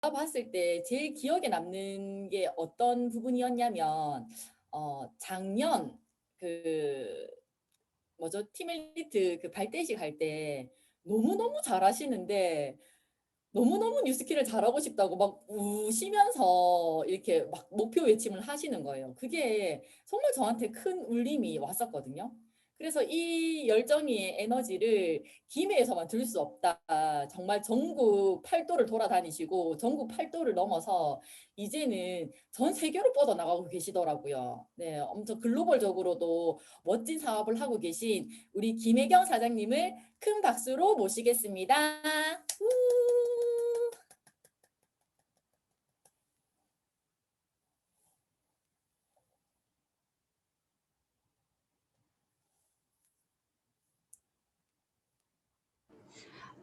봤을 때 제일 기억에 남는 게 어떤 부분이었냐면 작년 그 뭐죠? 팀 엘리트 그 발대식 할 때 너무너무 잘하시는데 너무너무 뉴스키를 잘하고 싶다고 막 우시면서 이렇게 막 목표 외침을 하시는 거예요. 그게 정말 저한테 큰 울림이 왔었거든요. 그래서 이 열정의 에너지를 김해에서만 들 수 없다. 정말 전국 팔도를 돌아다니시고 전국 팔도를 넘어서 이제는 전 세계로 뻗어나가고 계시더라고요. 네, 엄청 글로벌적으로도 멋진 사업을 하고 계신 우리 김혜경 사장님을 큰 박수로 모시겠습니다. 우!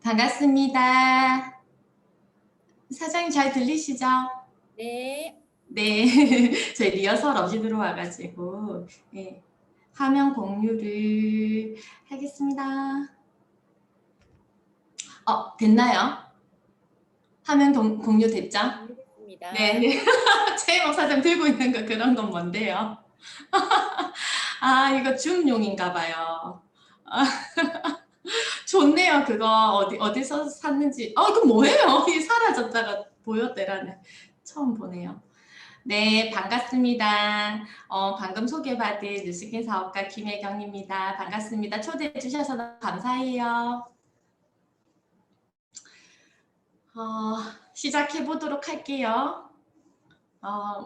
반갑습니다. 사장님 잘 들리시죠? 네. 네, 저희 리허설 없이 들어와가지고 네, 화면 공유를 하겠습니다. 됐나요? 화면 공유 됐죠? 알겠습니다. 네, 최혜목 사장 들고 있는 거 그런 건 뭔데요? 아, 이거 줌용인가 봐요. 좋네요. 그거 어디서 샀는지. 이거 뭐예요? 이 사라졌다가 보였대라네. 처음 보네요. 네, 반갑습니다. 방금 소개받은 뉴스킨 사업가 김혜경입니다. 반갑습니다. 초대해 주셔서 너무 감사해요. 시작해 보도록 할게요.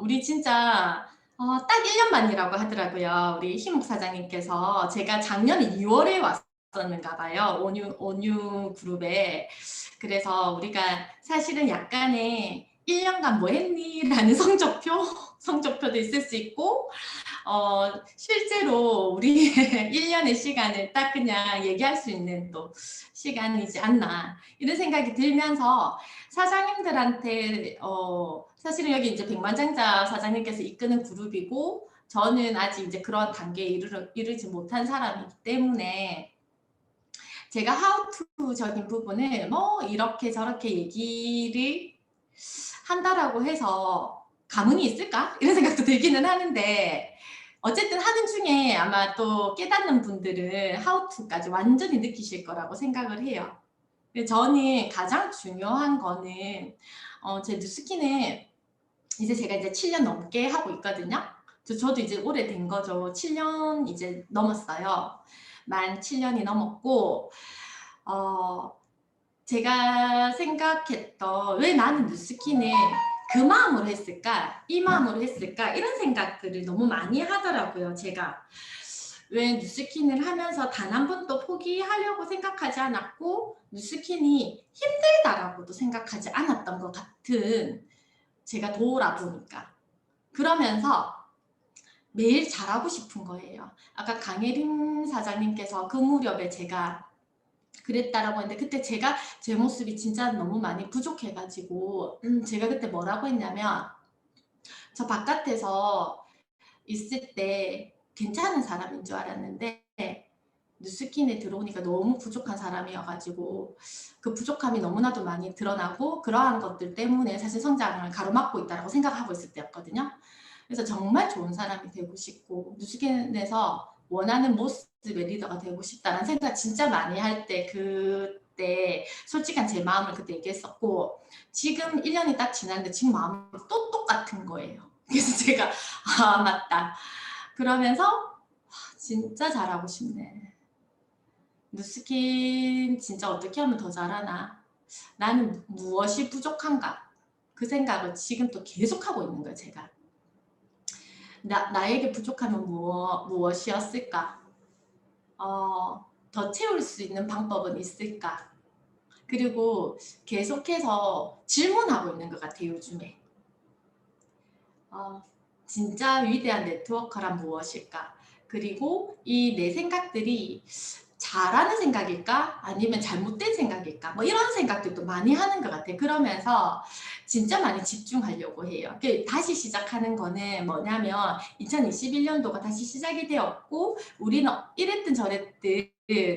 우리 진짜 딱 1년 만이라고 하더라고요. 우리 희목 사장님께서. 제가 작년 2월에 왔었는가 봐요. 온유 그룹에. 그래서 우리가 사실은 약간의 1년간 뭐 했니? 라는 성적표도 있을 수 있고, 실제로 우리 1년의 시간을 딱 그냥 얘기할 수 있는 또 시간이지 않나. 이런 생각이 들면서 사장님들한테, 사실은 여기 이제 백만장자 사장님께서 이끄는 그룹이고, 저는 아직 이제 그런 단계에 이르지 못한 사람이기 때문에 제가 하우투적인 부분을 뭐 이렇게 저렇게 얘기를 한다라고 해서 가문이 있을까? 이런 생각도 들기는 하는데 어쨌든 하는 중에 아마 또 깨닫는 분들은 하우투까지 완전히 느끼실 거라고 생각을 해요. 저는 가장 중요한 거는 제 뉴스킨은 이제 제가 이제 7년 넘게 하고 있거든요. 저도 이제 오래된 거죠. 7년 이제 넘었어요. 만 7년이 넘었고 제가 생각했던 왜 나는 뉴스킨을 그 마음으로 했을까? 이 마음으로 했을까? 이런 생각들을 너무 많이 하더라고요. 제가 왜 뉴스킨을 하면서 단 한 번도 포기하려고 생각하지 않았고 뉴스킨이 힘들다라고도 생각하지 않았던 것 같은 제가 돌아보니까 그러면서 매일 잘하고 싶은 거예요. 아까 강예림 사장님께서 그 무렵에 제가 그랬다라고 했는데 그때 제가 제 모습이 진짜 너무 많이 부족해가지고 제가 그때 뭐라고 했냐면 저 바깥에서 있을 때 괜찮은 사람인 줄 알았는데 뉴스킨에 들어오니까 너무 부족한 사람이어가지고 그 부족함이 너무나도 많이 드러나고 그러한 것들 때문에 사실 성장을 가로막고 있다고 생각하고 있을 때였거든요. 그래서 정말 좋은 사람이 되고 싶고 뉴스킨에서 원하는 모습의 리더가 되고 싶다는 생각 진짜 많이 할 때 그때 솔직한 제 마음을 그때 얘기했었고 지금 1년이 딱 지났는데 지금 마음이 또 똑같은 거예요. 그래서 제가 맞다. 그러면서 진짜 잘하고 싶네. 뉴스킨 진짜 어떻게 하면 더 잘하나? 나는 무엇이 부족한가? 그 생각을 지금 또 계속하고 있는 거예요, 제가. 나에게 부족함은 무엇이었을까? 더 채울 수 있는 방법은 있을까? 그리고 계속해서 질문하고 있는 것 같아요, 요즘에. 진짜 위대한 네트워커란 무엇일까? 그리고 이 내 생각들이 잘하는 생각일까? 아니면 잘못된 생각일까? 뭐 이런 생각들도 많이 하는 것 같아요. 그러면서 진짜 많이 집중하려고 해요. 다시 시작하는 거는 뭐냐면 2021년도가 다시 시작이 되었고 우리는 이랬든 저랬든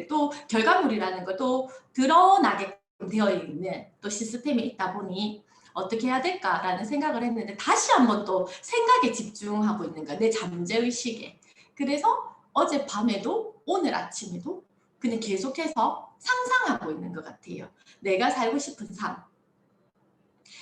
또 결과물이라는 것도 드러나게끔 되어 있는 또 시스템이 있다 보니 어떻게 해야 될까라는 생각을 했는데 다시 한번 또 생각에 집중하고 있는 거야. 내 잠재의식에. 그래서 어젯밤에도 오늘 아침에도 그냥 계속해서 상상하고 있는 것 같아요. 내가 살고 싶은 삶.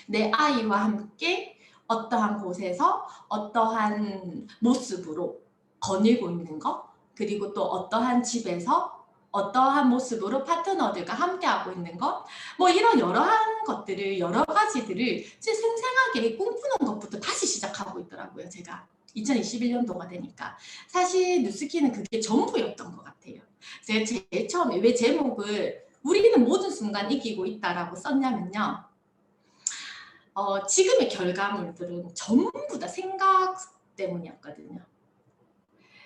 내 아이와 함께 어떠한 곳에서 어떠한 모습으로 거닐고 있는 것, 그리고 또 어떠한 집에서 어떠한 모습으로 파트너들과 함께하고 있는 것, 뭐 이런 여러한 것들을, 여러 가지들을 제 생생하게 꿈꾸는 것부터 다시 시작하고 있더라고요, 제가. 2021년도가 되니까. 사실 뉴스키는 그게 전부였던 것 같아요. 제가 제일 처음에 왜 제목을 우리는 모든 순간 이기고 있다라고 썼냐면요. 지금의 결과물들은 전부 다 생각 때문이었거든요.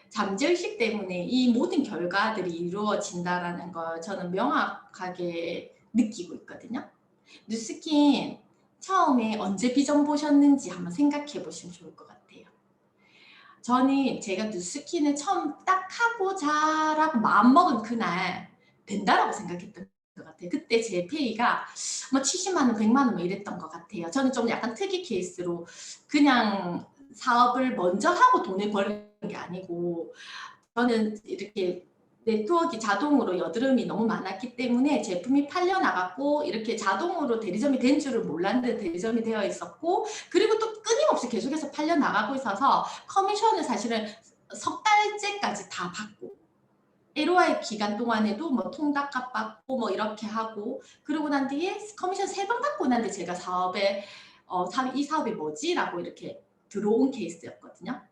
잠재의식 때문에 이 모든 결과들이 이루어진다라는 걸 저는 명확하게 느끼고 있거든요. 뉴스킨 처음에 언제 비전 보셨는지 한번 생각해 보시면 좋을 것 같아요. 저는 제가 뉴스킨을 처음 딱 하고자라고 마음먹은 그날 된다라고 생각했던 것 같아요. 그때 제 페이가 뭐 70만 원, 100만 원 뭐 이랬던 것 같아요. 저는 좀 약간 특이 케이스로 그냥 사업을 먼저 하고 돈을 버는 게 아니고 저는 이렇게 네트워크 자동으로 여드름이 너무 많았기 때문에 제품이 팔려 나갔고 이렇게 자동으로 대리점이 된 줄을 몰랐는데 대리점이 되어 있었고 그리고 또 끊임없이 계속해서 팔려 나가고 있어서 커미션을 사실은 석 달째까지 다 받고 LOI 기간 동안에도 뭐 통닭값 받고 뭐 이렇게 하고 그러고 난 뒤에 커미션 3번 받고 난 뒤에 제가 이 사업이 뭐지? 라고 이렇게 들어온 케이스였거든요.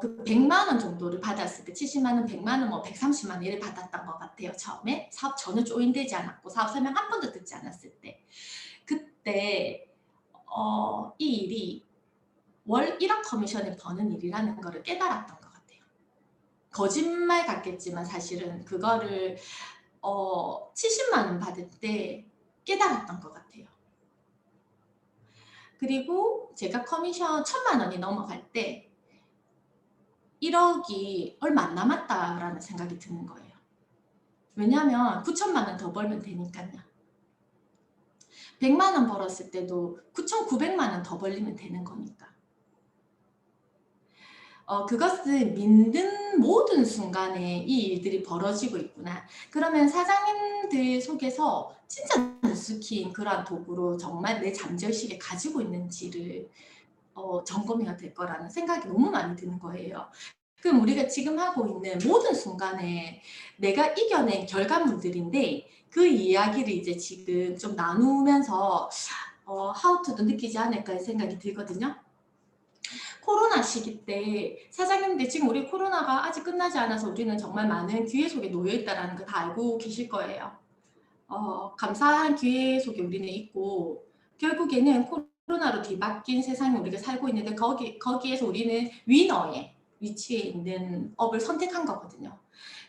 그 100만 원 정도를 받았을 때 70만 원, 100만 원, 뭐 130만 원 이를 받았던 것 같아요. 처음에 사업 전혀 조인되지 않았고 사업 설명 한 번도 듣지 않았을 때 그때 이 일이 월 1억 커미션을 버는 일이라는 거를 깨달았던 것 같아요. 거짓말 같겠지만 사실은 그거를 70만 원 받을 때 깨달았던 것 같아요. 그리고 제가 커미션 1000만 원이 넘어갈 때 1억이 얼마 안 남았다라는 생각이 드는 거예요. 왜냐하면 9천만 원 더 벌면 되니까요. 100만 원 벌었을 때도 9,900만 원 더 벌리면 되는 거니까. 그것을 믿는 모든 순간에 이 일들이 벌어지고 있구나. 그러면 사장님들 속에서 진짜 뉴스킨 그러한 도구로 정말 내 잠재의식에 가지고 있는지를 점검해야 될 거라는 생각이 너무 많이 드는 거예요. 그럼 우리가 지금 하고 있는 모든 순간에 내가 이겨낸 결과물들인데 그 이야기를 이제 지금 좀 나누면서 하우투도 느끼지 않을까 생각이 들거든요. 코로나 시기 때 사장님들 지금 우리 코로나가 아직 끝나지 않아서 우리는 정말 많은 기회 속에 놓여 있다는 거 다 알고 계실 거예요. 감사한 기회 속에 우리는 있고 결국에는 코로나로 뒤바뀐 세상에 우리가 살고 있는데 거기에서 우리는 위너의 위치에 있는 업을 선택한 거거든요.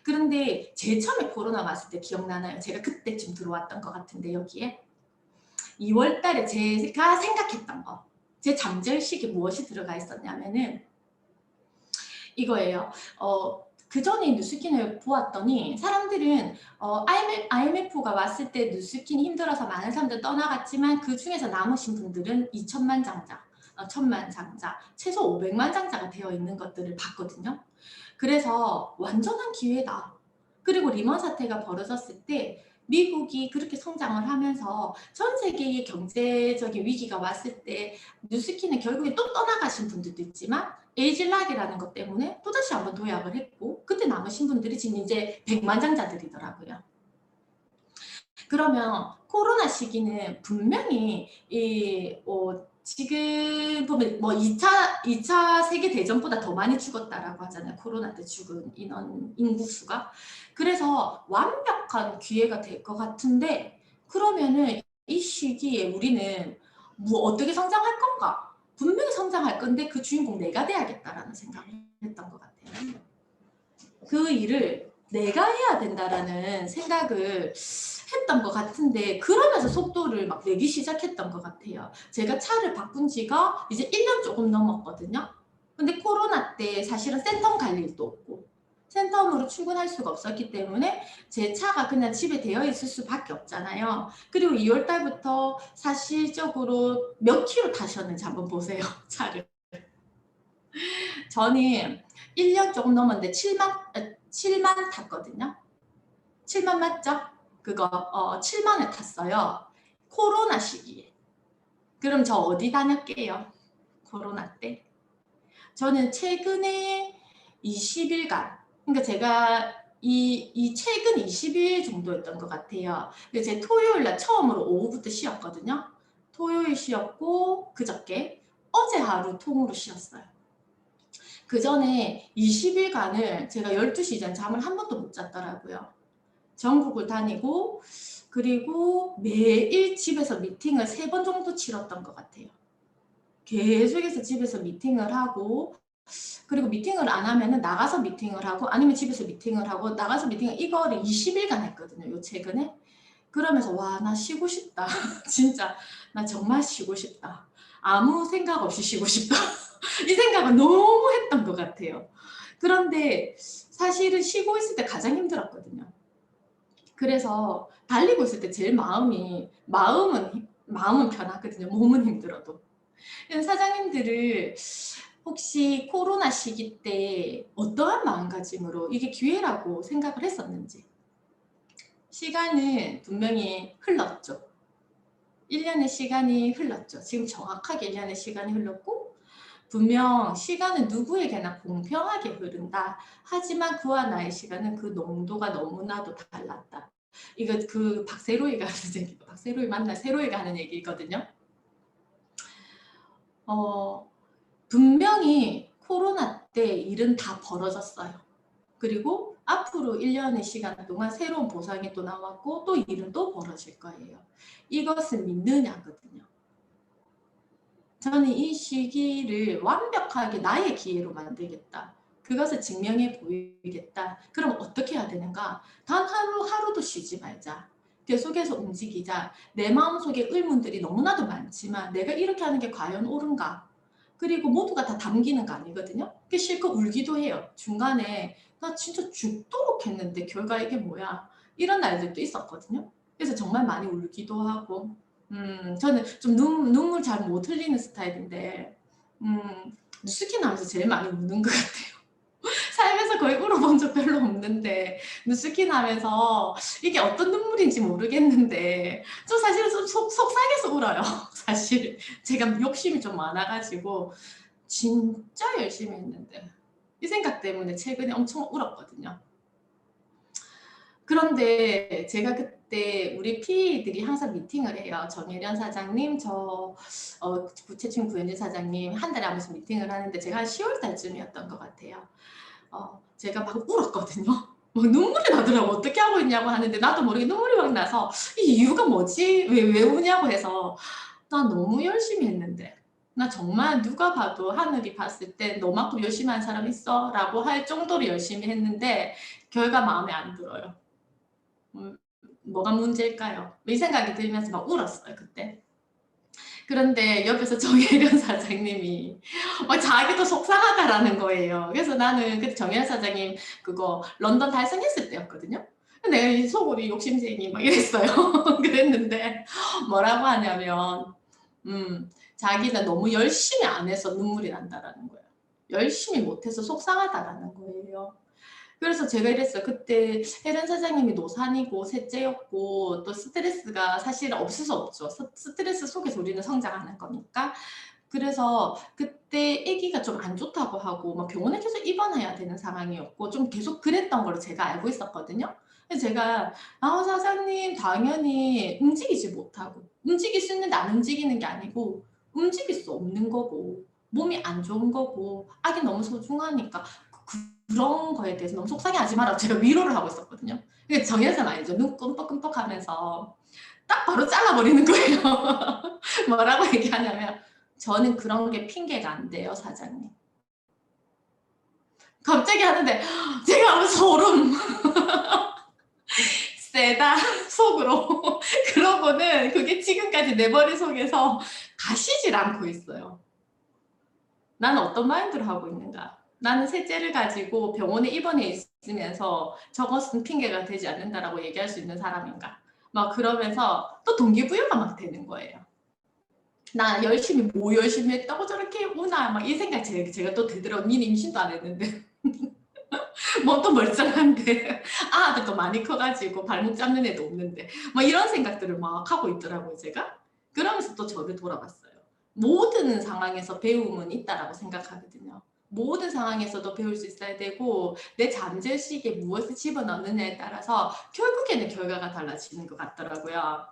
그런데 제일 처음에 코로나 왔을 때 기억나나요? 제가 그때쯤 들어왔던 것 같은데 여기에 2월 달에 제가 생각했던 거 제 잠재의식에 무엇이 들어가 있었냐면은 이거예요. 그 전에 뉴스킨을 보았더니 사람들은 IMF가 왔을 때 뉴스킨이 힘들어서 많은 사람들 떠나갔지만 그 중에서 남으신 분들은 2천만 장자, 1,000만 장자, 최소 500만 장자가 되어 있는 것들을 봤거든요. 그래서 완전한 기회다. 그리고 리먼 사태가 벌어졌을 때 미국이 그렇게 성장을 하면서 전 세계의 경제적인 위기가 왔을 때 뉴스킨은 결국에 또 떠나가신 분들도 있지만 에이질락이라는 것 때문에 또다시 한번 도약을 했고 그때 남으신 분들이 지금 이제 백만장자들이더라고요. 그러면 코로나 시기는 분명히 지금 보면 뭐 2차 세계대전보다 더 많이 죽었다라고 하잖아요. 코로나 때 죽은 인구수가. 그래서 완벽한 기회가 될 것 같은데 그러면은 이 시기에 우리는 뭐 어떻게 성장할 건가? 분명히 성장할 건데 그 주인공 내가 돼야겠다라는 생각을 했던 것 같아요. 그 일을 내가 해야 된다라는 생각을 했던 것 같은데 그러면서 속도를 막 내기 시작했던 것 같아요. 제가 차를 바꾼 지가 이제 1년 조금 넘었거든요. 근데 코로나 때 사실은 센텀 갈 일도 없고 센텀으로 출근할 수가 없었기 때문에 제 차가 그냥 집에 되어 있을 수밖에 없잖아요. 그리고 2월 달부터 사실적으로 몇 킬로 타셨는지 한번 보세요. 차를. 저는 1년 조금 넘었는데 7만 탔거든요. 7만 맞죠? 그거 7만을 탔어요. 코로나 시기에. 그럼 저 어디 다녔게요? 코로나 때. 저는 최근에 20일간, 그러니까 제가 이 최근 20일 정도였던 것 같아요. 제 토요일 날 처음으로 오후부터 쉬었거든요. 토요일 쉬었고 그저께 어제 하루 통으로 쉬었어요. 그 전에 20일간을 제가 12시 이전 잠을 한 번도 못 잤더라고요. 전국을 다니고 그리고 매일 집에서 미팅을 3번 정도 치렀던 것 같아요. 계속해서 집에서 미팅을 하고 그리고 미팅을 안 하면은 나가서 미팅을 하고 아니면 집에서 미팅을 하고 나가서 미팅을 이거를 20일간 했거든요. 요 최근에. 그러면서 와, 나 쉬고 싶다. 진짜 나 정말 쉬고 싶다. 아무 생각 없이 쉬고 싶다. 이 생각을 너무 했던 것 같아요. 그런데 사실은 쉬고 있을 때 가장 힘들었거든요. 그래서 달리고 있을 때 제일 마음은 편하거든요. 몸은 힘들어도. 사장님들을 혹시 코로나 시기 때 어떠한 마음가짐으로 이게 기회라고 생각을 했었는지. 시간은 분명히 흘렀죠. 1년의 시간이 흘렀죠. 지금 정확하게 1년의 시간이 흘렀고 분명 시간은 누구에게나 공평하게 흐른다. 하지만 그와 나의 시간은 그 농도가 너무나도 달랐다. 이거 그 박세로이가 하는 얘기, 박세로이 맞나? 세로이가 하는 얘기거든요. 분명히 코로나 때 일은 다 벌어졌어요. 그리고 앞으로 1년의 시간 동안 새로운 보상이 또 나왔고 또 일은 또 벌어질 거예요. 이것을 믿느냐거든요. 저는 이 시기를 완벽하게 나의 기회로 만들겠다. 그것을 증명해 보이겠다. 그럼 어떻게 해야 되는가? 단 하루도 쉬지 말자. 계속해서 움직이자. 내 마음속에 의문들이 너무나도 많지만 내가 이렇게 하는 게 과연 옳은가? 그리고 모두가 다 담기는 거 아니거든요. 그 실컷 울기도 해요. 중간에 나 진짜 죽도록 했는데 결과 이게 뭐야? 이런 날들도 있었거든요. 그래서 정말 많이 울기도 하고 저는 좀 눈물 잘 못 흘리는 스타일인데 누스키 나면서 제일 많이 우는 것 같아요. 살면서 거의 울어본 적 별로 없는데 누스키 나면서 이게 어떤 눈물인지 모르겠는데 좀 사실은 좀 속상해서 울어요. 사실 제가 욕심이 좀 많아가지고 진짜 열심히 했는데 이 생각 때문에 최근에 엄청 울었거든요. 그런데 제가 그때 우리 PA들이 항상 미팅을 해요. 정혜련 사장님, 구체층 구현진 사장님 한 달에 한 번씩 미팅을 하는데 제가 한 10월 달쯤이었던 것 같아요. 제가 막 울었거든요. 막 눈물이 나더라고. 어떻게 하고 있냐고 하는데 나도 모르게 눈물이 막 나서 이 이유가 뭐지? 왜 우냐고 해서 나 너무 열심히 했는데 나 정말 누가 봐도 하늘이 봤을 때 너만큼 열심히 한 사람 있어? 라고 할 정도로 열심히 했는데 결과 마음에 안 들어요. 뭐가 문제일까요? 이 생각이 들면서 막 울었어요 그때. 그런데 옆에서 정혜련 사장님이 자기도 속상하다라는 거예요. 그래서 나는 그때 정혜련 사장님 그거 런던 달성했을 때였거든요. 내가 이 속으로 욕심쟁이 막 이랬어요. 그랬는데 뭐라고 하냐면 자기는 너무 열심히 안 해서 눈물이 난다라는 거예요. 열심히 못해서 속상하다라는 거예요. 그래서 제가 이랬어요. 그때 혜련 사장님이 노산이고 셋째였고 또 스트레스가 사실 없을 수 없죠. 스트레스 속에서 우리는 성장하는 거니까. 그래서 그때 아기가 좀 안 좋다고 하고 막 병원에 계속 입원해야 되는 상황이었고 좀 계속 그랬던 걸 제가 알고 있었거든요. 그래서 제가 사장님 당연히 움직이지 못하고 움직일 수 있는데 안 움직이는 게 아니고 움직일 수 없는 거고 몸이 안 좋은 거고 아기 너무 소중하니까 그런 거에 대해서 너무 속상해하지 마라 제가 위로를 하고 있었거든요. 그게 정혜선 알죠? 눈 끔뻑끔뻑하면서 딱 바로 잘라버리는 거예요. 뭐라고 얘기하냐면 저는 그런 게 핑계가 안 돼요 사장님. 갑자기 하는데 제가 하면 소름. 세다 속으로. 그러고는 그게 지금까지 내 머릿속에서 가시질 않고 있어요. 나는 어떤 마인드로 하고 있는가? 나는 셋째를 가지고 병원에 입원해 있으면서 저것은 핑계가 되지 않는다라고 얘기할 수 있는 사람인가? 막 그러면서 또 동기부여가 막 되는 거예요. 나 열심히 뭐 열심히 했다고 저렇게 했구나 막 이 생각 제가 또 들더라고. 니는 임신도 안 했는데 몸도 멀쩡한데 아들도 많이 커가지고 발목 잡는 애도 없는데 막 이런 생각들을 막 하고 있더라고요 제가. 그러면서 또 저를 돌아봤어요. 모든 상황에서 배움은 있다라고 생각하거든요. 모든 상황에서도 배울 수 있어야 되고 내 잠재의식에 무엇을 집어넣느냐에 따라서 결국에는 결과가 달라지는 것 같더라고요.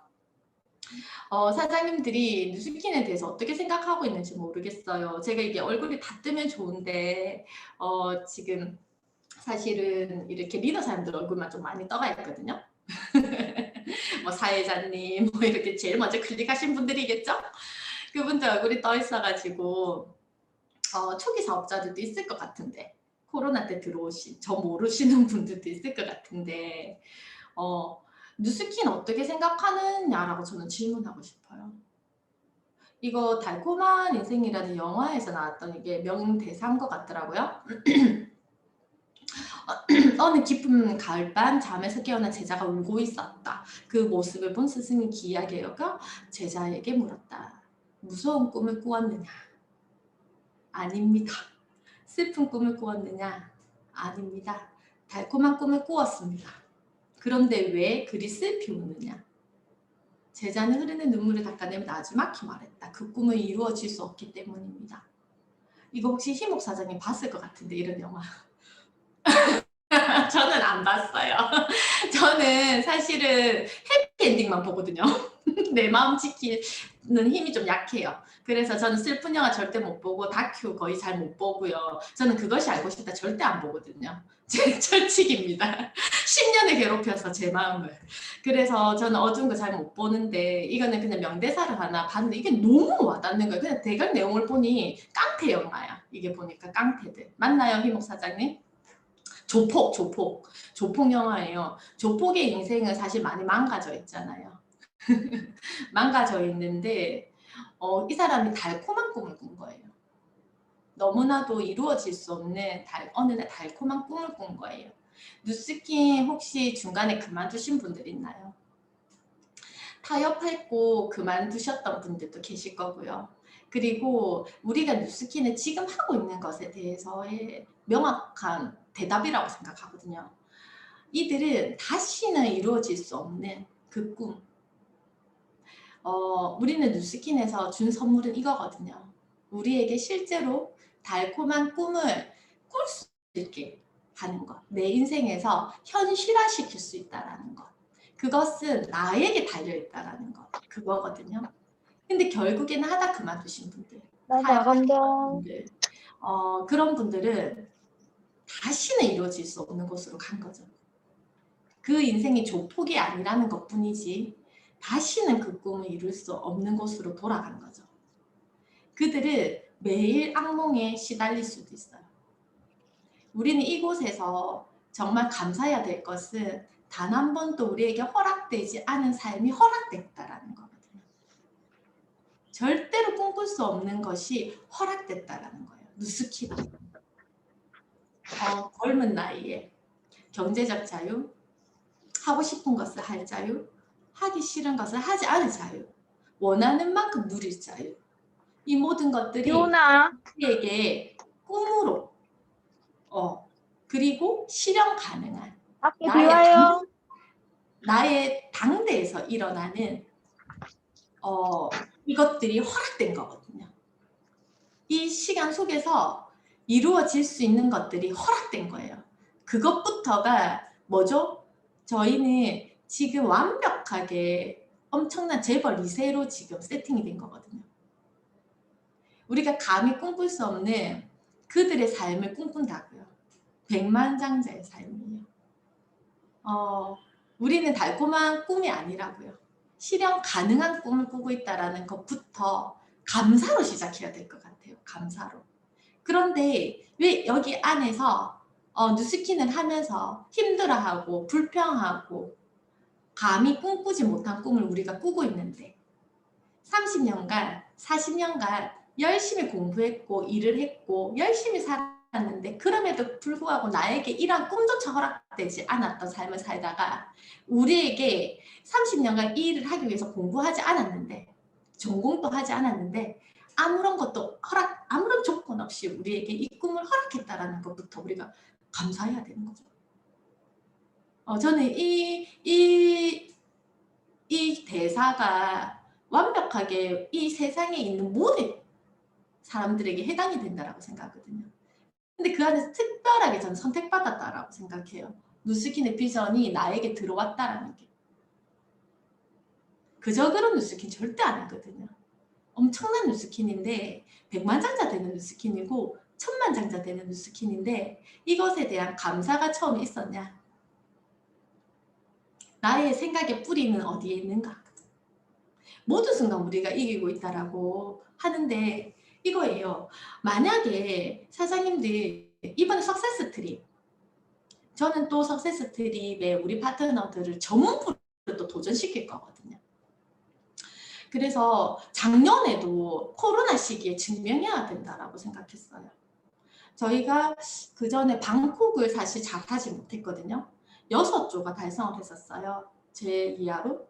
사장님들이 뉴스킨에 대해서 어떻게 생각하고 있는지 모르겠어요. 제가 이게 얼굴이 다 뜨면 좋은데 지금 사실은 이렇게 리더 사람들 얼굴만 좀 많이 떠가 있거든요. 뭐 사회자님 뭐 이렇게 제일 먼저 클릭하신 분들이겠죠? 그분들 얼굴이 떠 있어가지고 초기 사업자들도 있을 것 같은데 코로나 때 들어오신 저 모르시는 분들도 있을 것 같은데 뉴스킨 어떻게 생각하느냐라고 저는 질문하고 싶어요. 이거 달콤한 인생이라는 영화에서 나왔던 이게 명대사인 것 같더라고요. 어느 깊은 가을밤 잠에서 깨어난 제자가 울고 있었다. 그 모습을 본 스승이 기이하게 여겨 제자에게 물었다. 무서운 꿈을 꾸었느냐? 아닙니다. 슬픈 꿈을 꾸었느냐? 아닙니다. 달콤한 꿈을 꾸었습니다. 그런데 왜 그리 슬피 우느냐? 제자는 흐르는 눈물을 닦아내며 나지막히 말했다. 그 꿈은 이루어질 수 없기 때문입니다. 이거 혹시 희목 사장님 봤을 것 같은데 이런 영화. 저는 안 봤어요. 저는 사실은 해피엔딩만 보거든요. 내 마음 지키는 힘이 좀 약해요. 그래서 저는 슬픈 영화 절대 못 보고 다큐 거의 잘 못 보고요. 저는 그것이 알고 싶다 절대 안 보거든요. 제 철칙입니다. 10년을 괴롭혀서 제 마음을. 그래서 저는 어두운 거 잘 못 보는데 이거는 그냥 명대사를 하나 봤는데 이게 너무 와닿는 거예요. 그냥 대강 내용을 보니 깡패 영화야. 이게 보니까 깡패들. 맞나요, 희목 사장님? 조폭 영화예요. 조폭의 인생은 사실 많이 망가져 있잖아요. 망가져 있는데 이 사람이 달콤한 꿈을 꾼 거예요. 너무나도 이루어질 수 없는 어느 날 달콤한 꿈을 꾼 거예요. 뉴스킨 혹시 중간에 그만두신 분들 있나요? 타협했고 그만두셨던 분들도 계실 거고요. 그리고 우리가 뉴스킨을 지금 하고 있는 것에 대해서의 명확한 대답이라고 생각하거든요. 이들은 다시는 이루어질 수 없는 그 꿈. 우리는 뉴스킨에서 준 선물은 이거거든요. 우리에게 실제로 달콤한 꿈을 꿀 수 있게 하는 것. 내 인생에서 현실화시킬 수 있다는 것. 그것은 나에게 달려있다는 것. 그거거든요. 근데 결국에는 하다 그만두신 분들, 나 타협하신 나간다. 분들, 그런 분들은 다시는 이루어질 수 없는 곳으로 간 거죠. 그 인생이 조폭이 아니라는 것뿐이지 다시는 그 꿈을 이룰 수 없는 곳으로 돌아간 거죠. 그들은 매일 악몽에 시달릴 수도 있어요. 우리는 이곳에서 정말 감사해야 될 것은 단 한 번도 우리에게 허락되지 않은 삶이 허락됐다라는 거거든요. 절대로 꿈꿀 수 없는 것이 허락됐다라는 거예요. 누스키가. 젊은 나이에 경제적 자유, 하고 싶은 것을 할 자유, 하기 싫은 것을 하지 않을 자유, 원하는 만큼 누릴 자유. 이 모든 것들이 유나, 우리에게 꿈으로 그리고 실현 가능한 밖에 비 와요. 나의 당대에서 일어나는 이것들이 허락된 거거든요. 이 시간 속에서 이루어질 수 있는 것들이 허락된 거예요. 그것부터가 뭐죠? 저희는 지금 완벽하게 엄청난 재벌 2세로 지금 세팅이 된 거거든요. 우리가 감히 꿈꿀 수 없는 그들의 삶을 꿈꾼다고요. 백만장자의 삶이에요. 우리는 달콤한 꿈이 아니라고요. 실현 가능한 꿈을 꾸고 있다는 것부터 감사로 시작해야 될 것 같아요. 감사로. 그런데 왜 여기 안에서 뉴스킨을 하면서 힘들어하고 불평하고 감히 꿈꾸지 못한 꿈을 우리가 꾸고 있는데 30년간 40년간 열심히 공부했고 일을 했고 열심히 살았는데 않았는데 그럼에도 불구하고 나에게 이런 꿈조차 허락되지 않았던 삶을 살다가 우리에게 30년간 이 일을 하기 위해서 공부하지 않았는데 전공도 하지 않았는데 아무런 것도 아무런 조건 없이 우리에게 이 꿈을 허락했다라는 것부터 우리가 감사해야 되는 거죠. 저는 이 대사가 완벽하게 이 세상에 있는 모든 사람들에게 해당이 된다라고 생각하거든요. 근데 그 안에서 특별하게 저는 선택받았다라고 생각해요. 누스킨의 비전이 나에게 들어왔다라는 게. 그저 그런 누스킨 절대 아니거든요. 엄청난 누스킨인데 100만장자 되는 누스킨이고 1000만장자 되는 누스킨인데 이것에 대한 감사가 처음에 있었냐? 나의 생각의 뿌리는 어디에 있는가? 모든 순간 우리가 이기고 있다라고 하는데 이거예요. 만약에 사장님들 이번에 석세스 트립 저는 또 석세스 트립에 우리 파트너들을 전문부로 또 도전시킬 거거든요. 그래서 작년에도 코로나 시기에 증명해야 된다라고 생각했어요. 저희가 그 전에 방콕을 사실 잘 하지 못했거든요. 6조가 달성을 했었어요. 제 이하로.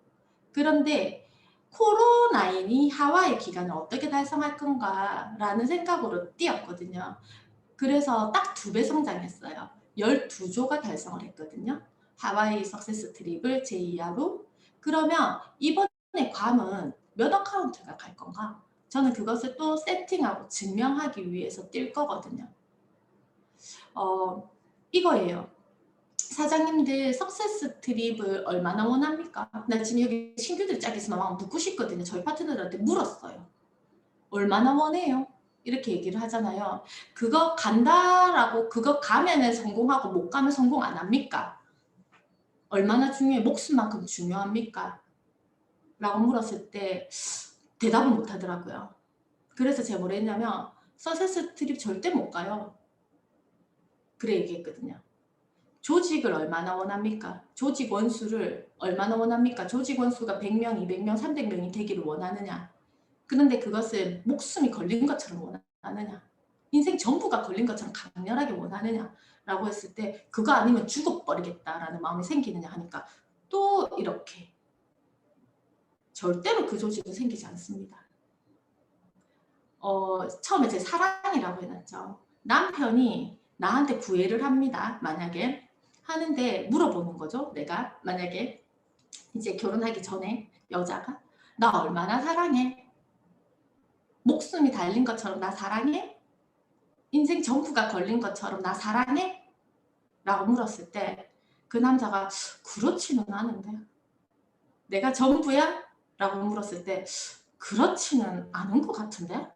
그런데 코로나19이 하와이 기간을 어떻게 달성할 건가라는 생각으로 뛰었거든요. 그래서 딱 2배 성장했어요. 12조가 달성을 했거든요. 하와이 석세스 트립을 제 이하로. 그러면 이번에 괌은 몇 어카운트가 갈 건가? 저는 그것을 또 세팅하고 증명하기 위해서 뛸 거거든요. 이거예요. 사장님들 석세스 트립을 얼마나 원합니까? 나 지금 여기 신규들 짝에서 막 묻고 싶거든요. 저희 파트너들한테 물었어요. 얼마나 원해요? 이렇게 얘기를 하잖아요. 그거 간다라고 그거 가면은 성공하고 못 가면 성공 안 합니까? 얼마나 중요해? 목숨만큼 중요합니까? 라고 물었을 때 대답을 못 하더라고요. 그래서 제가 뭐라 했냐면 석세스 트립 절대 못 가요. 그래 얘기했거든요. 조직을 얼마나 원합니까? 조직 원수를 얼마나 원합니까? 조직 원수가 100명, 200명, 300명이 되기를 원하느냐? 그런데 그것을 목숨이 걸린 것처럼 원하느냐? 인생 전부가 걸린 것처럼 강렬하게 원하느냐? 라고 했을 때 그거 아니면 죽어버리겠다라는 마음이 생기느냐 하니까 또 이렇게 절대로 그 조직은 생기지 않습니다. 처음에 제 사랑이라고 해놨죠. 남편이 나한테 구애를 합니다. 만약에 하는데 물어보는 거죠. 내가 만약에 이제 결혼하기 전에 여자가 나 얼마나 사랑해? 목숨이 달린 것처럼 나 사랑해? 인생 전부가 걸린 것처럼 나 사랑해? 라고 물었을 때 그 남자가 그렇지는 않은데 내가 전부야? 라고 물었을 때 그렇지는 않은 것 같은데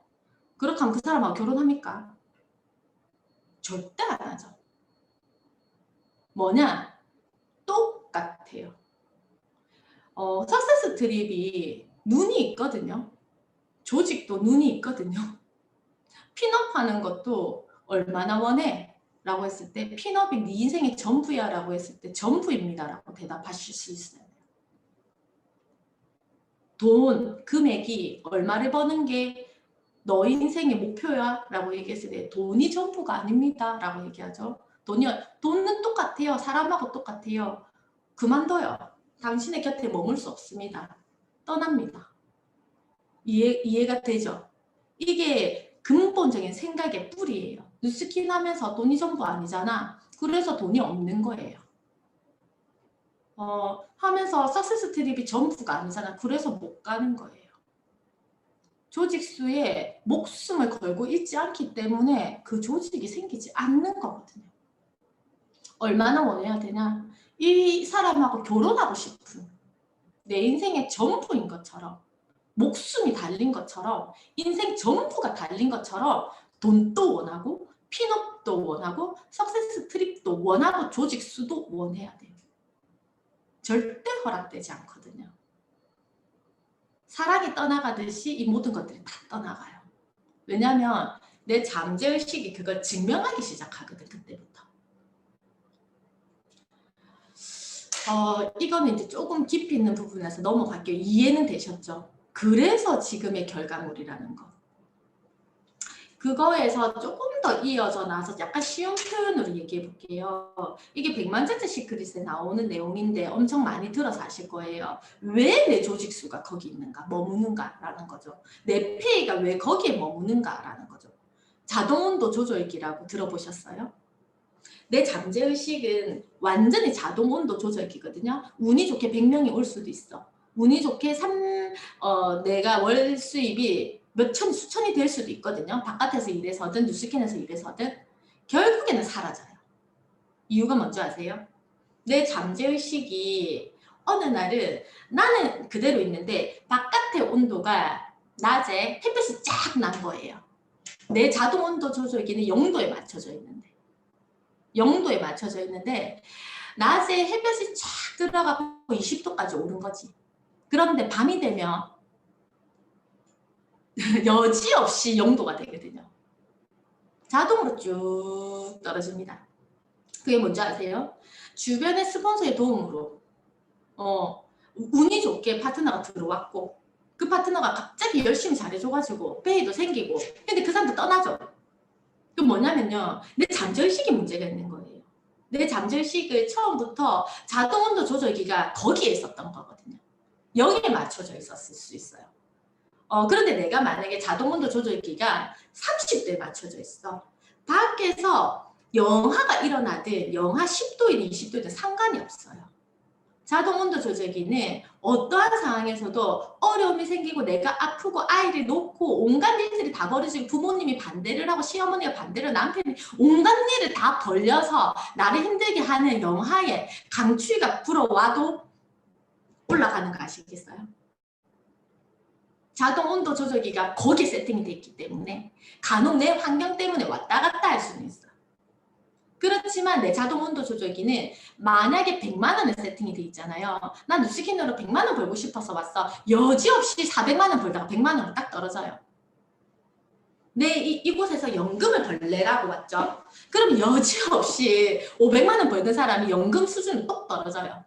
그렇게 하면 그 사람하고 결혼합니까? 절대 안 하죠. 뭐냐? 똑같아요. 석세스 트립이 눈이 있거든요. 조직도 눈이 있거든요. 핀업하는 것도 얼마나 원해? 라고 했을 때 핀업이 네 인생의 전부야 라고 했을 때 전부입니다 라고 대답하실 수 있어요. 돈, 금액이 얼마를 버는 게 너 인생의 목표야 라고 얘기했을 때 돈이 전부가 아닙니다 라고 얘기하죠. 돈은 똑같아요. 사람하고 똑같아요. 그만둬요. 당신의 곁에 머물 수 없습니다. 떠납니다. 이해가 되죠? 이게 근본적인 생각의 뿌리예요. 누스킨 하면서 돈이 전부 아니잖아. 그래서 돈이 없는 거예요. 하면서 석세스 트립이 전부가 아니잖아. 그래서 못 가는 거예요. 조직수에 목숨을 걸고 있지 않기 때문에 그 조직이 생기지 않는 거거든요. 얼마나 원해야 되냐? 이 사람하고 결혼하고 싶은 내 인생의 전부인 것처럼 목숨이 달린 것처럼 인생 전부가 달린 것처럼 돈도 원하고 핀업도 원하고 석세스 트립도 원하고 조직수도 원해야 돼요. 절대 허락되지 않거든요. 사랑이 떠나가듯이 이 모든 것들이 다 떠나가요. 왜냐하면 내 잠재의식이 그걸 증명하기 시작하거든. 그때부터. 이거는 이제 조금 깊이 있는 부분에서 넘어갈게요. 이해는 되셨죠? 그래서 지금의 결과물이라는 거. 그거에서 조금 더 이어져 나와서 약간 쉬운 표현으로 얘기해 볼게요. 이게 백만장자 시크릿에 나오는 내용인데 엄청 많이 들어서 아실 거예요. 왜 내 조직수가 거기 있는가, 머무는가라는 거죠. 내 폐가 왜 거기에 머무는가라는 거죠. 자동온도 조절기라고 들어보셨어요? 내 잠재의식은 완전히 자동온도 조절기거든요. 운이 좋게 100명이 올 수도 있어. 운이 좋게 내가 월 수입이 몇 천, 수천이 될 수도 있거든요. 바깥에서 일해서든 뉴스캔에서 일해서든 결국에는 사라져요. 이유가 뭔지 아세요? 내 잠재의식이 어느 날은 나는 그대로 있는데 바깥의 온도가 낮에 햇빛이 쫙 난 거예요. 내 자동 온도 조절기는 0도에 맞춰져 있는데 0도에 맞춰져 있는데 낮에 햇볕이 쫙 들어가고 20도까지 오른 거지. 그런데 밤이 되면 여지없이 0도가 되거든요. 자동으로 쭉 떨어집니다. 그게 뭔지 아세요? 주변의 스폰서의 도움으로 운이 좋게 파트너가 들어왔고 그 파트너가 갑자기 열심히 잘해줘가지고 페이도 생기고 근데 그 사람도 떠나죠. 그럼 뭐냐면요. 내 잠재의식이 문제가 있는 거예요. 내 잠재의식을 처음부터 자동온도 조절기가 거기에 있었던 거거든요. 여기에 맞춰져 있었을 수 있어요. 그런데 내가 만약에 자동온도 조절기가 30도에 맞춰져 있어. 밖에서 영하가 일어나든 영하 10도이든 20도이든 상관이 없어요. 자동온도 조절기는 어떠한 상황에서도 어려움이 생기고 내가 아프고 아이를 놓고 온갖 일들이 다 벌어지고 부모님이 반대를 하고 시어머니가 반대를 남편이 온갖 일을 다 벌려서 나를 힘들게 하는 영하에 강추위가 불어와도 올라가는 거 아시겠어요? 자동 온도 조절기가 거기에 세팅이 돼 있기 때문에 간혹 내 환경 때문에 왔다 갔다 할 수는 있어. 그렇지만 내 자동 온도 조절기는 만약에 100만 원에 세팅이 돼 있잖아요. 난 뉴스킨으로 100만 원 벌고 싶어서 왔어. 여지없이 400만 원 벌다가 100만 원으로 딱 떨어져요. 이곳에서 연금을 벌래라고 왔죠. 그럼 여지없이 500만 원 벌던 사람이 연금 수준은 똑 떨어져요.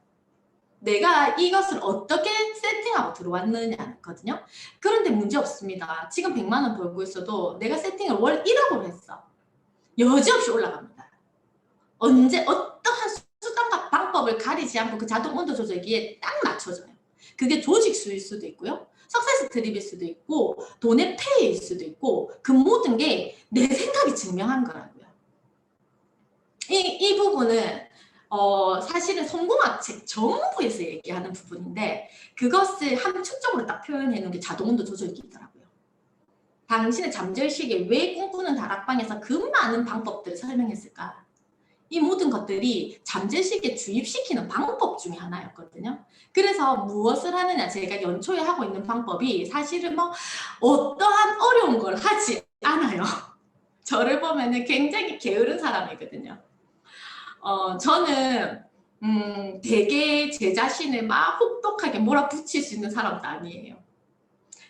내가 이것을 어떻게 세팅하고 들어왔느냐거든요. 그런데 문제 없습니다. 지금 100만 원 벌고 있어도 내가 세팅을 월 1억으로 했어. 여지없이 올라갑니다. 언제 어떠한 수단과 방법을 가리지 않고 그 자동 온도 조절기에 딱 맞춰져요. 그게 조직수일 수도 있고요. 석세스 트립일 수도 있고 돈의 폐일 수도 있고 그 모든 게 내 생각이 증명한 거라고요. 이 부분은 사실은 성공학 책 전부에서 얘기하는 부분인데 그것을 함축적으로 딱 표현해 놓은 게 자동 온도 조절기더라고요. 당신의 잠재의식에 왜 꿈꾸는 다락방에서 그 많은 방법들을 설명했을까? 이 모든 것들이 잠재의식에 주입시키는 방법 중에 하나였거든요. 그래서 무엇을 하느냐 제가 연초에 하고 있는 방법이 사실은 뭐 어떠한 어려운 걸 하지 않아요. 저를 보면은 굉장히 게으른 사람이거든요. 저는 되게 제 자신을 막 혹독하게 몰아붙일 수 있는 사람도 아니에요.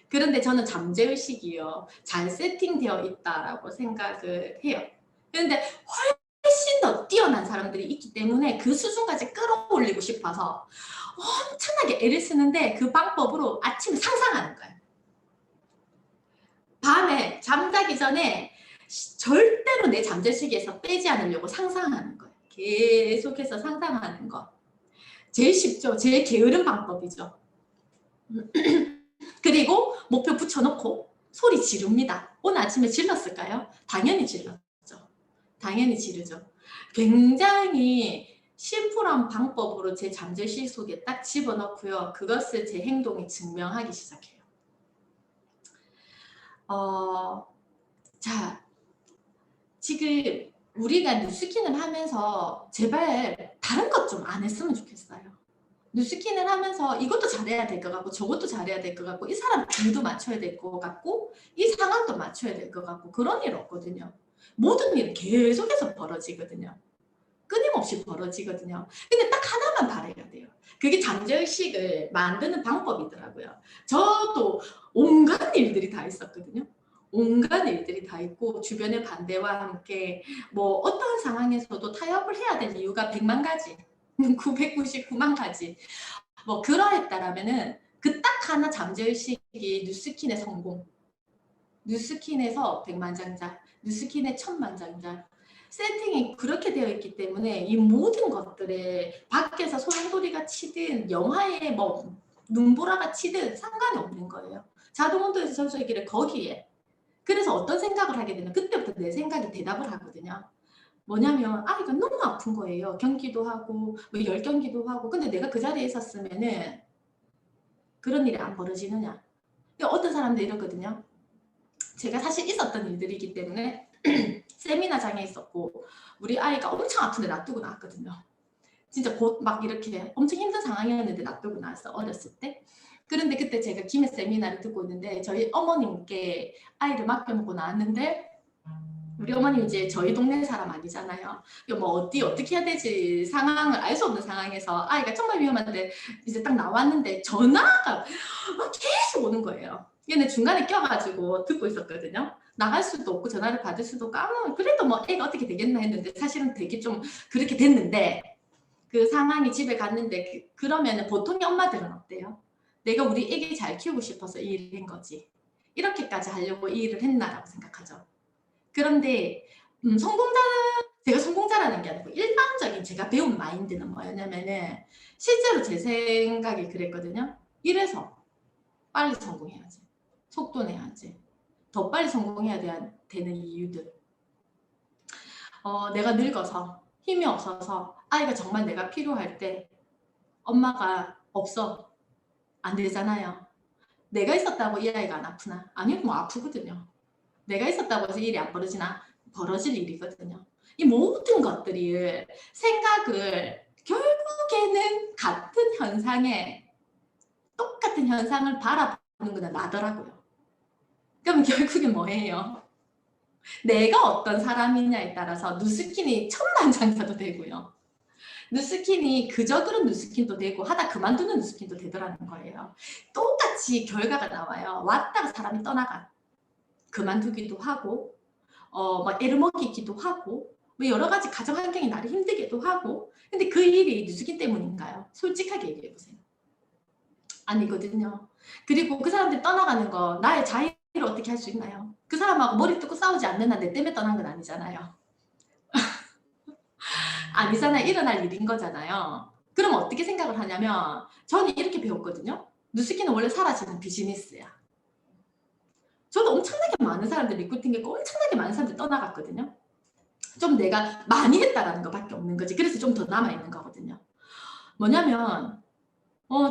그런데 저는 잠재의식이요. 잘 세팅되어 있다라고 생각을 해요. 그런데 훨씬 더 뛰어난 사람들이 있기 때문에 그 수준까지 끌어올리고 싶어서 엄청나게 애를 쓰는데 그 방법으로 아침에 상상하는 거예요. 밤에 잠자기 전에 절대로 내 잠재의식에서 빼지 않으려고 상상하는 거예요. 계속해서 상상하는 거. 제일 쉽죠. 제일 게으른 방법이죠. 그리고 목표 붙여놓고 소리 지릅니다. 오늘 아침에 질렀을까요? 당연히 질렀죠. 당연히 지르죠. 굉장히 심플한 방법으로 제 잠재의식 속에 딱 집어넣고요. 그것을 제 행동이 증명하기 시작해요. 자, 지금 우리가 뉴스킨을 하면서 제발 다른 것 좀 안 했으면 좋겠어요. 뉴스킨을 하면서 이것도 잘해야 될 것 같고 저것도 잘해야 될 것 같고 이 사람 기도 맞춰야 될 것 같고 이 상황도 맞춰야 될 것 같고 그런 일 없거든요. 모든 일은 계속해서 벌어지거든요. 끊임없이 벌어지거든요. 근데 딱 하나만 바라야 돼요. 그게 잠재의식을 만드는 방법이더라고요. 저도 온갖 일들이 다 있었거든요. 온갖 일들이 다 있고 주변의 반대와 함께 뭐 어떠한 상황에서도 타협을 해야 될 이유가 100만 가지 999만 가지 뭐 그러했다라면은 그 딱 하나 잠재의식이 뉴스킨의 성공 뉴스킨에서 백만장자, 뉴스킨의 천만장자. 세팅이 그렇게 되어 있기 때문에 이 모든 것들에 밖에서 소용돌이가 치든 영화에 뭐 눈보라가 치든 상관이 없는 거예요. 자동온도에서 전소기를 거기에. 그래서 어떤 생각을 하게 되면 그때부터 내 생각이 대답을 하거든요. 뭐냐면 아이가 너무 아픈 거예요. 경기도 하고 뭐 열경기도 하고. 근데 내가 그 자리에 있었으면은 그런 일이 안 벌어지느냐. 어떤 사람들 이러거든요. 제가 사실 있었던 일들이기 때문에 세미나장에 있었고 우리 아이가 엄청 아픈데 놔두고 나왔거든요. 진짜 곧 막 이렇게 엄청 힘든 상황이었는데 놔두고 나왔어, 어렸을 때. 그런데 그때 제가 김해 세미나를 듣고 있는데 저희 어머님께 아이를 맡겨놓고 나왔는데 우리 어머님 이제 저희 동네 사람 아니잖아요. 뭐 어떻게 해야 되지 상황을 알 수 없는 상황에서 아이가 정말 위험한데 이제 딱 나왔는데 전화가 계속 오는 거예요. 얘네 중간에 껴가지고 듣고 있었거든요. 나갈 수도 없고 전화를 받을 수도 없고 아무 그래도 뭐 애가 어떻게 되겠나 했는데 사실은 되게 좀 그렇게 됐는데 그 상황이 집에 갔는데 그러면은 보통의 엄마들은 어때요? 내가 우리 애기 잘 키우고 싶어서 이 일을 한 거지. 이렇게까지 하려고 이 일을 했나라고 생각하죠. 그런데 제가 성공자라는 게 아니고 일반적인 제가 배운 마인드는 뭐였냐면은 실제로 제 생각이 그랬거든요. 이래서 빨리 성공해야지. 속도 내야지. 더 빨리 성공해야 되는 이유들. 내가 늙어서 힘이 없어서 아이가 정말 내가 필요할 때 엄마가 없어. 안 되잖아요. 내가 있었다고 이 아이가 안 아프나? 아니 뭐 아프거든요. 내가 있었다고 해서 일이 안 벌어지나? 벌어질 일이거든요. 이 모든 것들이 생각을 결국에는 같은 현상에 똑같은 현상을 바라보는 거는 나더라고요. 그럼 결국엔 뭐예요? 내가 어떤 사람이냐에 따라서 누스킨이 천만장자도 되고요. 누스킨이 그저 그런 누스킨도 되고 하다 그만두는 누스킨도 되더라는 거예요. 똑같이 결과가 나와요. 왔다가 사람이 떠나가 그만두기도 하고 막 애를 먹이기도 하고 뭐 여러 가지 가정 환경이 나를 힘들게도 하고 근데 그 일이 누스킨 때문인가요? 솔직하게 얘기해 보세요. 아니거든요. 그리고 그 사람들 떠나가는 거 나의 자유를 어떻게 할 수 있나요? 그 사람하고 머리 뜯고 싸우지 않는 한 내 때문에 떠난 건 아니잖아요. 아니잖아요. 일어날 일인 거잖아요. 그럼 어떻게 생각을 하냐면 저는 이렇게 배웠거든요. 누스키는 원래 사라지는 비즈니스야. 저도 엄청나게 많은 사람들 리크루팅했고 엄청나게 많은 사람들 떠나갔거든요. 좀 내가 많이 했다라는 것밖에 없는 거지. 그래서 좀 더 남아있는 거거든요. 뭐냐면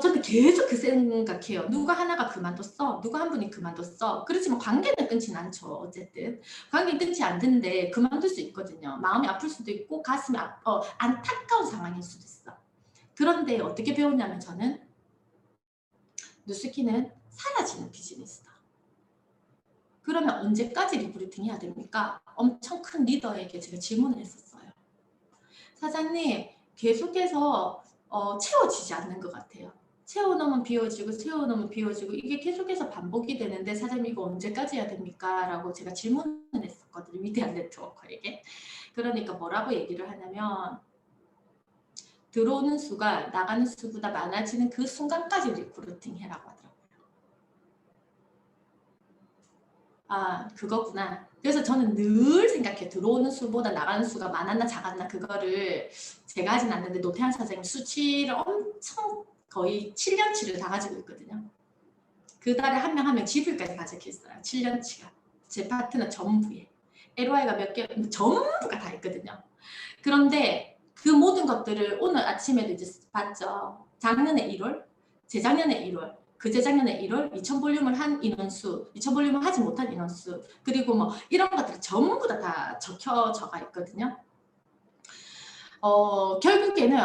저는 계속 그 생각해요. 누가 하나가 그만뒀어. 누가 한 분이 그만뒀어. 그렇지만 관계는 끊진 않죠. 어쨌든. 관계는 끊지 않는데 그만둘 수 있거든요. 마음이 아플 수도 있고 가슴이 안타까운 상황일 수도 있어. 그런데 어떻게 배웠냐면 저는 누스키는 사라지는 비즈니스다. 그러면 언제까지 리크루팅 해야 됩니까? 엄청 큰 리더에게 제가 질문을 했었어요. 사장님 계속해서 채워지지 않는 것 같아요. 채워놓으면 비워지고 채워놓으면 비워지고 이게 계속해서 반복이 되는데 사장님 이거 언제까지 해야 됩니까? 라고 제가 질문을 했었거든요. 위대한 네트워커에게. 그러니까 뭐라고 얘기를 하냐면 들어오는 수가 나가는 수보다 많아지는 그 순간까지 리크루팅 해라고 하더라고요. 아 그거구나. 그래서 저는 늘 생각해. 들어오는 수보다 나가는 수가 많았나 작았나 그거를 제가 하진 않는데 노태한 선생님 수치를 엄청 거의 7년치를 다 가지고 있거든요. 그 달에 한 명 한 명 지불까지 가지고 있어요. 7년치가. 제 파트너 전부에. LY가 몇 개, 전부가 다 있거든요. 그런데 그 모든 것들을 오늘 아침에도 이제 봤죠. 작년에 1월, 재작년에 1월, 그재작년에 1월 2000볼륨을 한 인원수, 2000볼륨을 하지 못한 인원수, 그리고 뭐 이런 것들이 전부 다 적혀져가 있거든요. 결국에는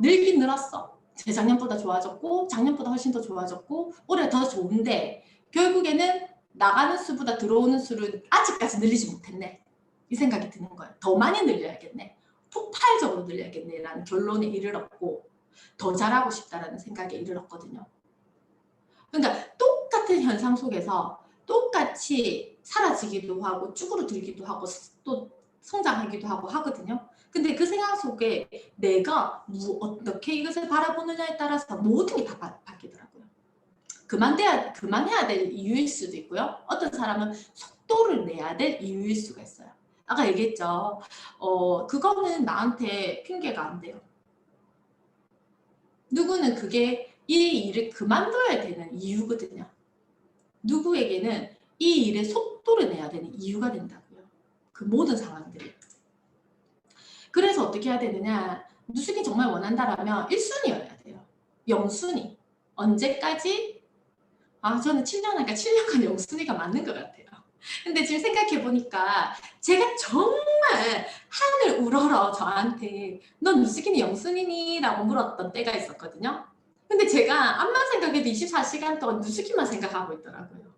늘긴 늘었어. 재작년보다 좋아졌고 작년보다 훨씬 더 좋아졌고 올해 더 좋은데 결국에는 나가는 수보다 들어오는 수를 아직까지 늘리지 못했네. 이 생각이 드는 거예요. 더 많이 늘려야겠네. 폭발적으로 늘려야겠네라는 결론에 이르렀고 더 잘하고 싶다라는 생각에 이르렀거든요. 그러니까 똑같은 현상 속에서 똑같이 사라지기도 하고 쭈그러들기도 하고 또 성장하기도 하고 하거든요. 근데 그 생각 속에 내가 어떻게 이것을 바라보느냐에 따라서 모든 게 다 바뀌더라고요. 그만해야 될 이유일 수도 있고요. 어떤 사람은 속도를 내야 될 이유일 수가 있어요. 아까 얘기했죠. 그거는 나한테 핑계가 안 돼요. 누구는 그게 이 일을 그만둬야 되는 이유거든요. 누구에게는 이 일의 속도를 내야 되는 이유가 된다고요. 그 모든 상황들이. 그래서 어떻게 해야 되느냐. 누수기 정말 원한다라면 1순위여야 돼요. 0순위. 언제까지? 저는 7년 하니까 7년간 0순위가 맞는 것 같아요. 근데 지금 생각해보니까 제가 정말 하늘 우러러 저한테 넌 누수기는 0순위니? 라고 물었던 때가 있었거든요. 근데 제가 암만 생각해도 24시간 동안 누수기만 생각하고 있더라고요.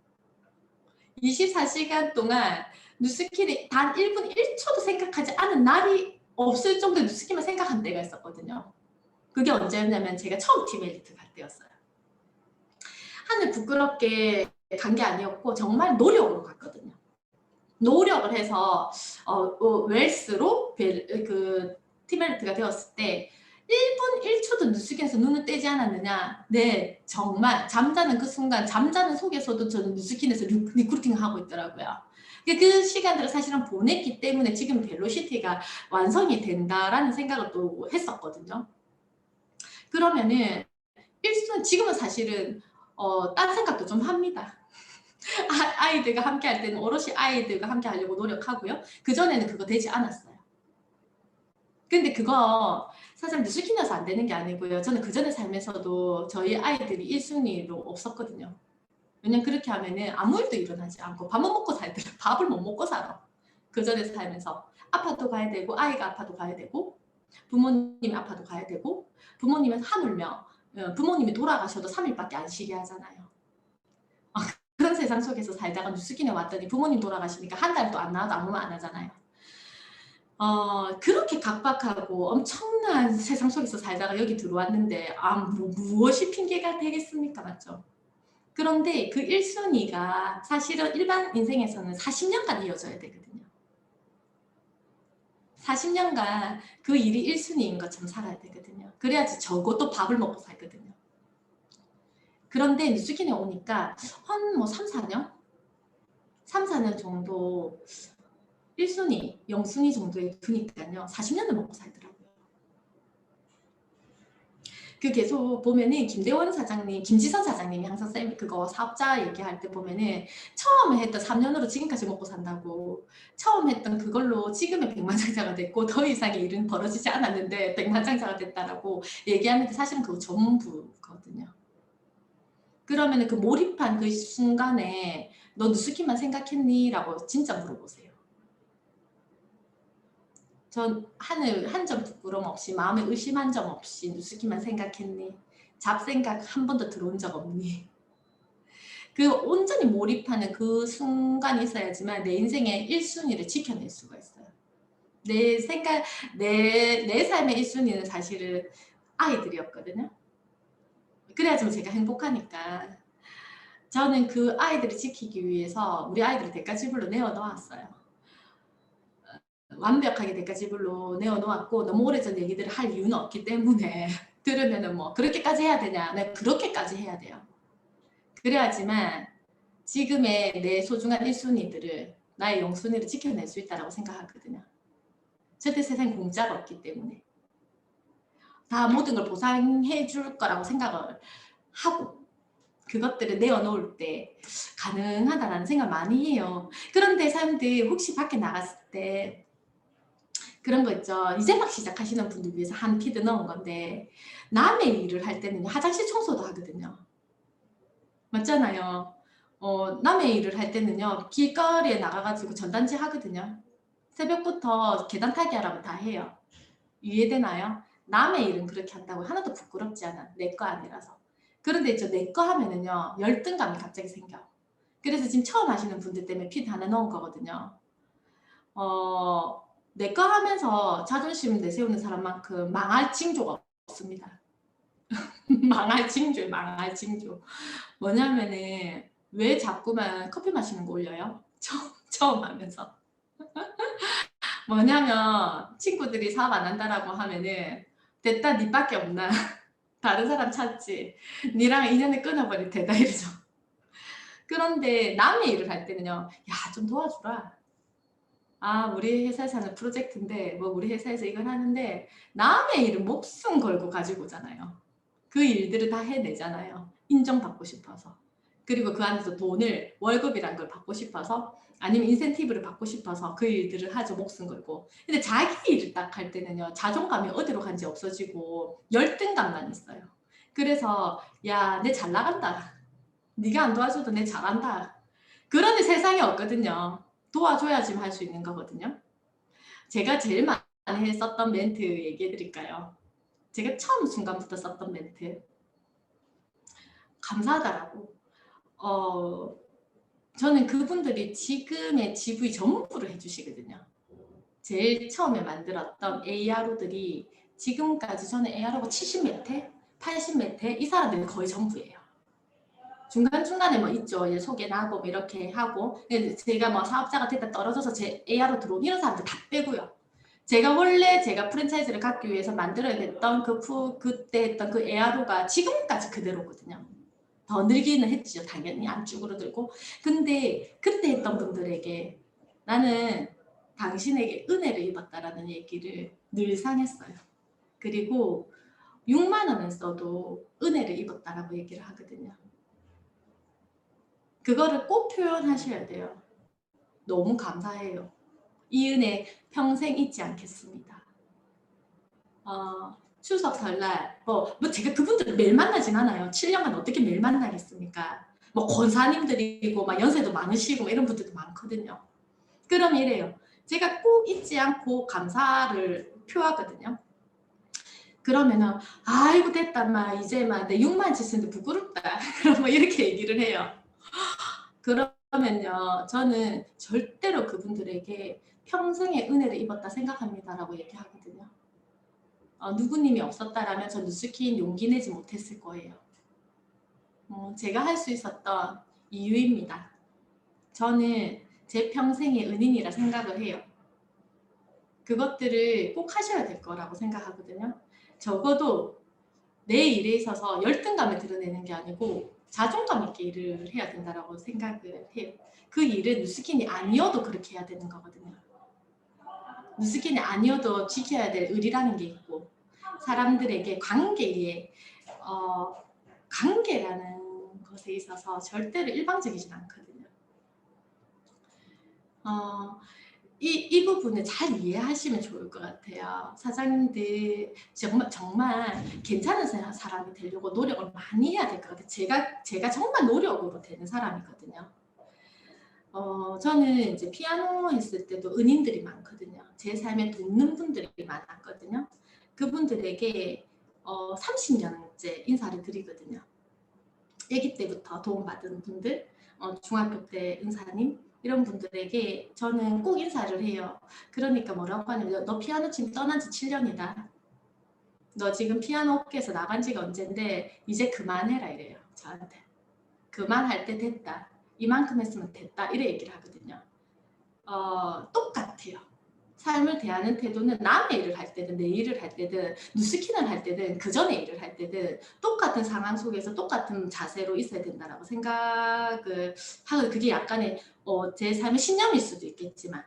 24시간 동안 누스키를 단 1분 1초도 생각하지 않은 날이 없을 정도의 누스키만 생각한 때가 있었거든요. 그게 언제였냐면 제가 처음 팀 엘리트 갈 때였어요. 하늘 부끄럽게 간 게 아니었고 정말 노력으로 갔거든요. 노력을 해서 웰스로 팀 엘리트가 되었을 때 1분 1초도 누스키에서 눈을 떼지 않았느냐. 네, 정말 잠자는 그 순간 잠자는 속에서도 저는 누스킨에서 리크루팅을 하고 있더라고요. 그 시간들을 사실은 보냈기 때문에 지금 벨로시티가 완성이 된다라는 생각을 또 했었거든요. 그러면은 지금은 사실은 딴 생각도 좀 합니다. 아이들과 함께 할 때는 오롯이 아이들과 함께 하려고 노력하고요. 그전에는 그거 되지 않았어요. 근데 그거 사실 누수키나서 안 되는 게 아니고요. 저는 그전에 살면서도 저희 아이들이 1순위로 없었거든요. 왜냐면 그렇게 하면은 아무 일도 일어나지 않고 밥만 먹고 살더라. 밥을 못 먹고 살아. 그전에 살면서 아파도 가야 되고 아이가 아파도 가야 되고 부모님이 아파도 가야 되고 부모님은 하물며 부모님이 돌아가셔도 3일밖에 안 쉬게 하잖아요. 그런 세상 속에서 살다가 뉴스킨에 왔더니 부모님 돌아가시니까 한 달도 안 나와도 아무 말 안 하잖아요. 그렇게 각박하고 엄청난 세상 속에서 살다가 여기 들어왔는데 무엇이 핑계가 되겠습니까? 맞죠? 그런데 그 1순위가 사실은 일반 인생에서는 40년간 이어져야 되거든요. 40년간 그 일이 1순위인 것처럼 살아야 되거든요. 그래야지 적어도 밥을 먹고 살거든요. 그런데 뉴스킨에 오니까 한 3, 4년? 3, 4년 정도 1순위, 0순위 정도에 두니까요. 40년을 먹고 살더라고요. 그 계속 보면은 김대원 사장님, 김지선 사장님이 항상 그거 사업자 얘기할 때 보면은 처음에 했던 3년으로 지금까지 먹고 산다고 처음 했던 그걸로 지금의 백만장자가 됐고 더 이상의 일은 벌어지지 않았는데 백만장자가 됐다라고 얘기하는데 사실은 그거 전부거든요. 그러면은 그 몰입한 그 순간에 너 누수키만 생각했니? 라고 진짜 물어보세요. 전 하늘 한 점 부끄럼 없이 마음에 의심 한 점 없이 누수키만 생각했니? 잡생각 한 번도 들어온 적 없니? 그 온전히 몰입하는 그 순간이 있어야지만 내 인생의 1순위를 지켜낼 수가 있어요. 내 생각, 내 삶의 1순위는 사실은 아이들이었거든요. 그래야지만 제가 행복하니까. 저는 그 아이들을 지키기 위해서 우리 아이들을 대가지불로 내어놓았어요. 완벽하게 대가지불로 내어놓았고 너무 오래전 얘기들을 할 이유는 없기 때문에 들으면은 뭐 그렇게까지 해야 되냐? 네, 그렇게까지 해야 돼요. 그래야지만 지금의 내 소중한 1순위들을 나의 0순위를 지켜낼 수 있다고 생각하거든요. 절대 세상에 공짜가 없기 때문에 다 모든 걸 보상해 줄 거라고 생각을 하고 그것들을 내어놓을 때 가능하다라는 생각 많이 해요. 그런데 사람들이 혹시 밖에 나갔을 때 그런 거 있죠. 이제 막 시작하시는 분들 위해서 한 피드 넣은 건데 남의 일을 할 때는 화장실 청소도 하거든요. 맞잖아요. 남의 일을 할 때는요. 길거리에 나가가지고 전단지 하거든요. 새벽부터 계단 타기 하라고 다 해요. 이해되나요? 남의 일은 그렇게 한다고 하나도 부끄럽지 않아. 내 거 아니라서. 그런데 내 거 하면은요. 열등감이 갑자기 생겨. 그래서 지금 처음 하시는 분들 때문에 피드 하나 넣은 거거든요. 내 거 하면서 자존심 내세우는 사람만큼 망할 징조가 없습니다. 망할 징조. 뭐냐면은 왜 자꾸만 커피 마시는 거 올려요? 처음 하면서. 뭐냐면 친구들이 사업 안 한다라고 하면은 됐다 니밖에 없나 다른 사람 찾지. 니랑 인연을 끊어버릴 테다 이러죠. 그런데 남의 일을 할 때는요. 야, 좀 도와주라. 아, 우리 회사에서 하는 프로젝트인데 뭐 우리 회사에서 이걸 하는데 남의 일은 목숨 걸고 가지고 오잖아요. 그 일들을 다 해내잖아요. 인정받고 싶어서. 그리고 그 안에서 돈을 월급이란 걸 받고 싶어서 아니면 인센티브를 받고 싶어서 그 일들을 하죠. 목숨 걸고. 근데 자기 일을 딱 할 때는요. 자존감이 어디로 간지 없어지고 열등감만 있어요. 그래서 야, 내 잘 나간다. 네가 안 도와줘도 내 잘한다. 그런 세상에 없거든요. 도와줘야지 할 수 있는 거거든요. 제가 제일 많이 썼던 멘트 얘기해 드릴까요? 제가 처음 순간부터 썼던 멘트. 감사하다라고. 저는 그분들이 지금의 GV 전부를 해주시거든요. 제일 처음에 만들었던 ARO들이 지금까지 저는 ARO가 70몇 회, 80몇 회 이 사람들이 거의 전부예요. 중간중간에 뭐 있죠. 이제 소개나고 뭐 이렇게 하고 제가 뭐 사업자가 됐다 떨어져서 제 AR로 들어온 이런 사람들 다 빼고요. 제가 원래 제가 프랜차이즈를 갖기 위해서 만들어야 됐던 그때 했던 그 ARO가 지금까지 그대로거든요. 더 늘기는 했죠. 당연히 안 쭈그러들고. 근데 그때 했던 분들에게 나는 당신에게 은혜를 입었다라는 얘기를 늘상 했어요. 그리고 6만 원을 써도 은혜를 입었다라고 얘기를 하거든요. 그거를 꼭 표현하셔야 돼요. 너무 감사해요. 이 은혜 평생 잊지 않겠습니다. 추석 설날 뭐 제가 그분들을 매일 만나진 않아요. 7년간 어떻게 매일 만나겠습니까? 뭐 권사님들이고 막 연세도 많으시고 이런 분들도 많거든요. 그럼 이래요. 제가 꼭 잊지 않고 감사를 표하거든요. 그러면은 아이고 됐다 마 이제 막 내 6만 짓는데 부끄럽다. 그럼 뭐 이렇게 얘기를 해요. 그러면요, 저는 절대로 그분들에게 평생의 은혜를 입었다 생각합니다라고 얘기하거든요. 누구님이 없었다라면 저 뉴스킨 용기 내지 못했을 거예요. 제가 할 수 있었던 이유입니다. 저는 제 평생의 은인이라 생각을 해요. 그것들을 꼭 하셔야 될 거라고 생각하거든요. 적어도 내 일에 있어서 열등감을 드러내는 게 아니고 자존감 있게 일을 해야 된다고 생각을 해요. 그 일은 뉴스킨이 아니어도 그렇게 해야 되는 거거든요. 뉴스킨이 아니어도 지켜야 될 의리라는 게 있고 사람들에게 관계라는 것에 있어서 절대로 일방적이진 않거든요. 이 부분을 잘 이해하시면 좋을 것 같아요. 사장님들 정말 괜찮은 사람이 되려고 노력을 많이 해야 될 것 같아요. 제가 정말 노력으로 되는 사람이거든요. 저는 이제 피아노 했을 때도 은인들이 많거든요. 제 삶에 돕는 분들이 많았거든요. 그분들에게 30년째 인사를 드리거든요. 아기 때부터 도움받은 분들, 중학교 때 은사님 이런 분들에게 저는 꼭 인사를 해요. 그러니까 뭐라고 하냐면 너 피아노 친 떠난 지 7년이다. 너 지금 피아노 업계에서 나간 지가 언젠데 이제 그만해라 이래요. 저한테. 그만할 때 됐다. 이만큼 했으면 됐다. 이래 얘기를 하거든요. 똑같아요. 삶을 대하는 태도는 남의 일을 할 때든 내 일을 할 때든 뉴스킨을 할 때든 그 전에 일을 할 때든 똑같은 상황 속에서 똑같은 자세로 있어야 된다라고 생각을 하고 그게 약간의 제 삶의 신념일 수도 있겠지만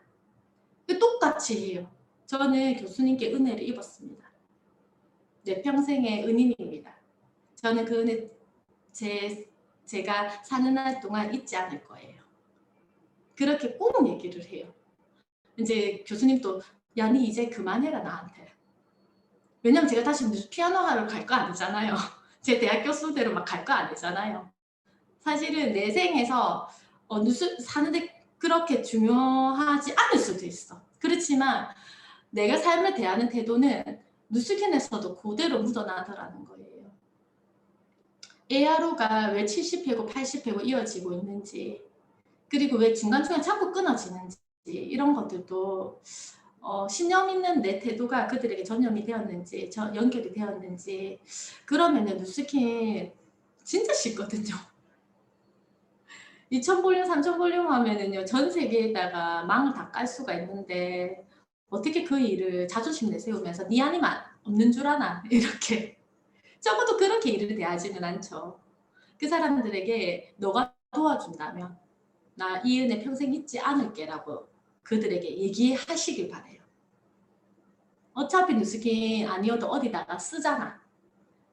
똑같이 해요. 저는 교수님께 은혜를 입었습니다. 내 평생의 은인입니다. 저는 그 은혜 제가 사는 날 동안 잊지 않을 거예요. 그렇게 꼭 얘기를 해요. 이제 교수님도 야, 니 이제 그만해라 나한테. 왜냐면 제가 다시 피아노 하러 갈 거 아니잖아요. 제 대학교 수대로 막 갈 거 아니잖아요. 사실은 내 생에서 뉴스 사는데 그렇게 중요하지 않을 수도 있어. 그렇지만 내가 삶을 대하는 태도는 뉴스킨에서도 그대로 묻어나더라는 거예요. ARO가 왜 70회고 80회고 이어지고 있는지 그리고 왜 중간중간 자꾸 끊어지는지 이런 것들도 신념 있는 내 태도가 그들에게 전염이 되었는지 연결이 되었는지 그러면은 뉴스킨 진짜 쉽거든요. 2000볼륨 3000볼륨 하면은요 전 세계에다가 망을 다 깔 수가 있는데 어떻게 그 일을 자존심 내세우면서 니 아니면 없는 줄 아나 이렇게 적어도 그렇게 일을 대하지는 않죠. 그 사람들에게 너가 도와준다면 나 이 은혜 평생 잊지 않을게라고 그들에게 얘기하시길 바래요. 어차피 뉴스킨 아니어도 어디다가 쓰잖아.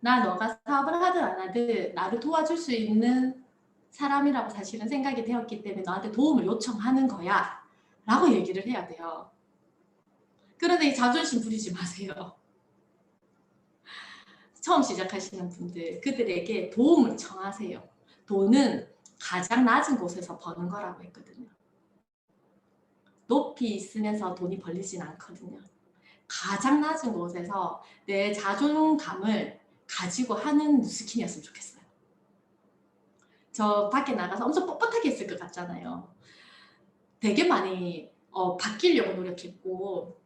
나 너가 사업을 하든 안 하든 나를 도와줄 수 있는 사람이라고 사실은 생각이 되었기 때문에 너한테 도움을 요청하는 거야 라고 얘기를 해야 돼요. 그런데 이 자존심 부리지 마세요. 처음 시작하시는 분들 그들에게 도움을 청하세요. 돈은 가장 낮은 곳에서 버는 거라고 했거든요. 높이 있으면서 돈이 벌리진 않거든요. 가장 낮은 곳에서 내 자존감을 가지고 하는 뉴스킨이었으면 좋겠어요. 저 밖에 나가서 엄청 뻣뻣하게 했을 것 같잖아요. 되게 많이 바뀌려고 노력했고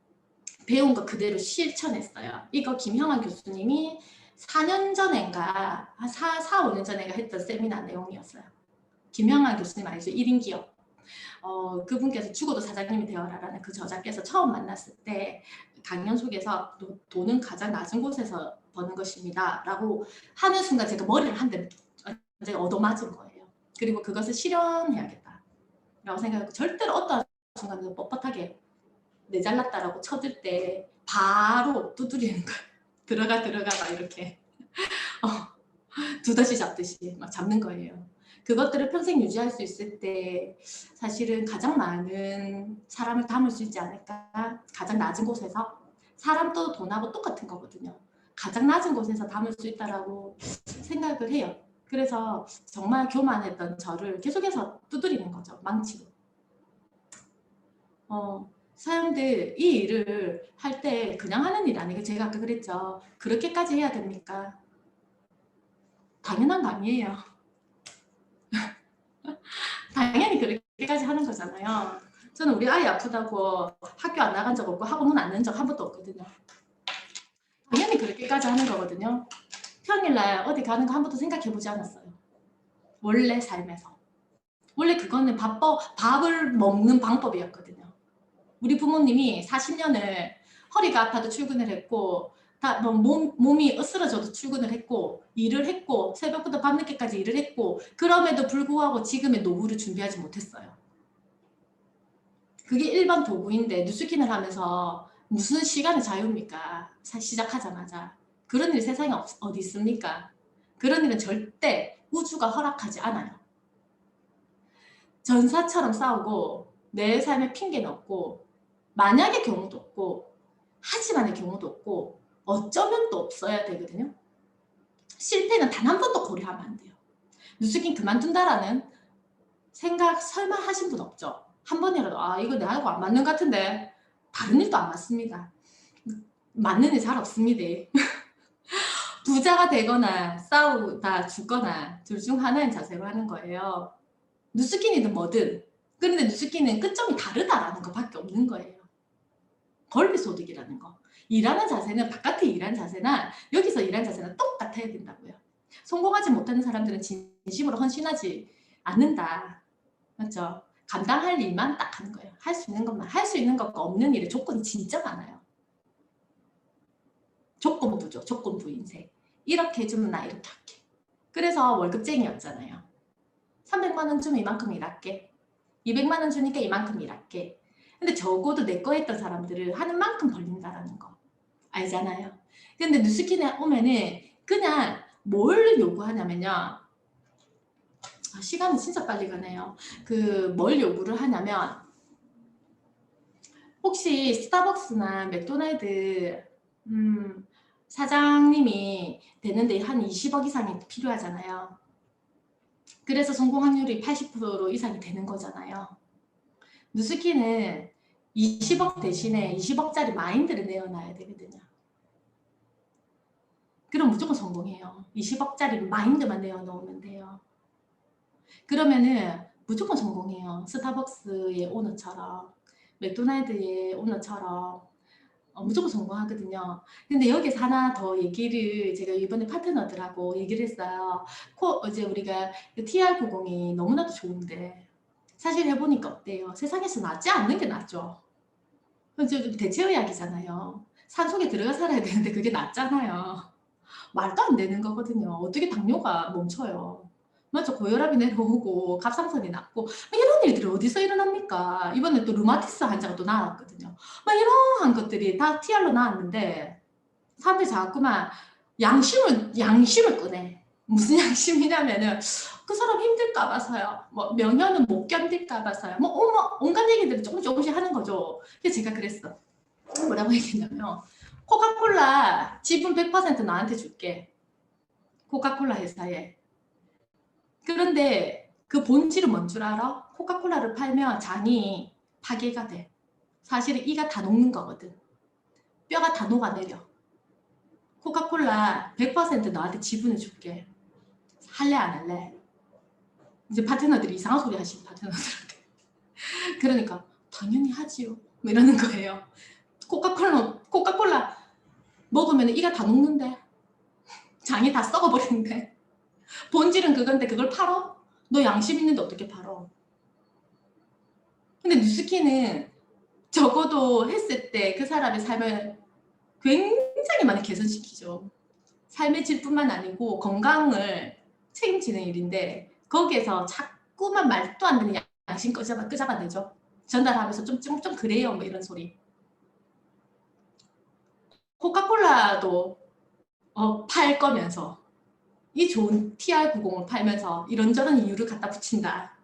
배운 거 그대로 실천했어요. 이거 김형환 교수님이 4년 전인가 4, 5년 전인가 했던 세미나 내용이었어요. 김형환 교수님 알죠? 1인 기업. 그분께서 죽어도 사장님이 되어라라는 그 저자께서 처음 만났을 때 강연 속에서 돈은 가장 낮은 곳에서 버는 것입니다 라고 하는 순간 제가 머리를 한 대 얻어맞은 거예요. 그리고 그것을 실현해야겠다 라고 생각하고 절대로 어떤 순간에도 뻣뻣하게 내 잘났다라고 쳐들 때 바로 두드리는 거예요. 들어가 막 이렇게 두더지 잡듯이 막 잡는 거예요. 그것들을 평생 유지할 수 있을 때 사실은 가장 많은 사람을 담을 수 있지 않을까. 가장 낮은 곳에서 사람도 돈하고 똑같은 거거든요. 가장 낮은 곳에서 담을 수 있다라고 생각을 해요. 그래서 정말 교만했던 저를 계속해서 두드리는 거죠. 망치로. 사람들 이 일을 할 때 그냥 하는 일 아니에요. 제가 아까 그랬죠. 그렇게까지 해야 됩니까? 당연한 거 아니에요. 당연히 그렇게까지 하는 거잖아요. 저는 우리 아이 아프다고 학교 안 나간 적 없고 학원은 안 낸 적 한 번도 없거든요. 당연히 그렇게까지 하는 거거든요. 평일날 어디 가는 거 한 번도 생각해보지 않았어요. 원래 삶에서. 원래 그거는 밥을 먹는 방법이었거든요. 우리 부모님이 40년을 허리가 아파도 출근을 했고 몸이 으스러져도 출근을 했고 일을 했고 새벽부터 밤늦게까지 일을 했고 그럼에도 불구하고 지금의 노후를 준비하지 못했어요. 그게 일반 도구인데 뉴스킨을 하면서 무슨 시간의 자유입니까? 시작하자마자. 그런 일 세상에 어디 있습니까? 그런 일은 절대 우주가 허락하지 않아요. 전사처럼 싸우고 내 삶에 핑계는 없고 만약의 경우도 없고 하지만의 경우도 없고 어쩌면 또 없어야 되거든요. 실패는 단 한 번도 고려하면 안 돼요. 뉴스킨 그만둔다라는 생각 설마 하신 분 없죠? 한 번이라도 이거 나하고 안 맞는 것 같은데 다른 일도 안 맞습니다. 맞는 일 잘 없습니다. 부자가 되거나 싸우다 죽거나 둘 중 하나인 자세로 하는 거예요. 뉴스킨이든 뭐든. 그런데 뉴스킨은 끝점이 다르다라는 것밖에 없는 거예요. 권리소득이라는 거. 일하는 자세는 바깥에 일하는 자세나 여기서 일하는 자세는 똑같아야 된다고요. 성공하지 못하는 사람들은 진심으로 헌신하지 않는다. 맞죠? 감당할 일만 딱 하는 거예요. 할 수 있는 것만. 할 수 있는 것과 없는 일의 조건이 진짜 많아요. 조건부죠. 조건부 인생. 이렇게 해주면 나 이렇게 할게. 그래서 월급쟁이였잖아요. 300만 원 주면 이만큼 일할게. 200만 원 주니까 이만큼 일할게. 근데 적어도 내 거 했던 사람들을 하는 만큼 벌린다라는 거 알잖아요. 근데 뉴스킨에 오면은 그냥 뭘 요구하냐면요. 시간이 진짜 빨리 가네요. 뭘 요구를 하냐면 혹시 스타벅스나 맥도날드 사장님이 되는데 한 20억 이상이 필요하잖아요. 그래서 성공 확률이 80% 이상이 되는 거잖아요. 뉴스킨은 20억 대신에 20억짜리 마인드를 내어놔야 되거든요. 그럼 무조건 성공해요. 20억짜리 마인드만 내어놓으면 돼요. 그러면은 무조건 성공해요. 스타벅스의 오너처럼 맥도날드의 오너처럼 무조건 성공하거든요. 근데 여기서 하나 더 얘기를 제가 이번에 파트너들하고 얘기를 했어요. 이제 우리가 TR90이 너무나도 좋은데 사실 해보니까 어때요? 세상에서 낫지 않는 게 낫죠. 좀 대체의학이잖아요. 산속에 들어가 살아야 되는데 그게 낫잖아요. 말도 안 되는 거거든요. 어떻게 당뇨가 멈춰요? 맞죠? 고혈압이 내려오고 갑상선이 낮고 막 이런 일들이 어디서 일어납니까? 이번에 또 루마티스 환자가 또 나왔거든요. 막 이러한 것들이 다 TR로 나왔는데 사람들이 자꾸만 양심을 꺼내. 무슨 양심이냐면은 그 사람 힘들까 봐서요. 뭐 명현은 못 견딜까 봐서요. 뭐 온갖 얘기들을 조금씩 하는 거죠. 그래서 제가 그랬어. 뭐라고 얘기했냐면 코카콜라 지분 100% 나한테 줄게. 코카콜라 회사에. 그런데 그 본질은 뭔 줄 알아? 코카콜라를 팔면 장이 파괴가 돼. 사실은 이가 다 녹는 거거든. 뼈가 다 녹아내려. 코카콜라 100% 너한테 지분을 줄게. 할래 안 할래? 이제 파트너들이 이상한 소리 하시는 파트너들한테. 그러니까 당연히 하지요. 뭐 이러는 거예요. 코카콜라 먹으면 이가 다 녹는데. 장이 다 썩어버리는데. 본질은 그건데 그걸 팔어? 너 양심 있는데 어떻게 팔어? 근데 뉴스키는 적어도 했을 때 그 사람의 삶을 굉장히 많이 개선시키죠. 삶의 질뿐만 아니고 건강을 책임지는 일인데 거기에서 자꾸만 말도 안 되는 양심 끄잡아내죠. 전달하면서 좀 그래요 뭐 이런 소리. 코카콜라도 팔 거면서 이 좋은 TR90을 팔면서 이런저런 이유를 갖다 붙인다.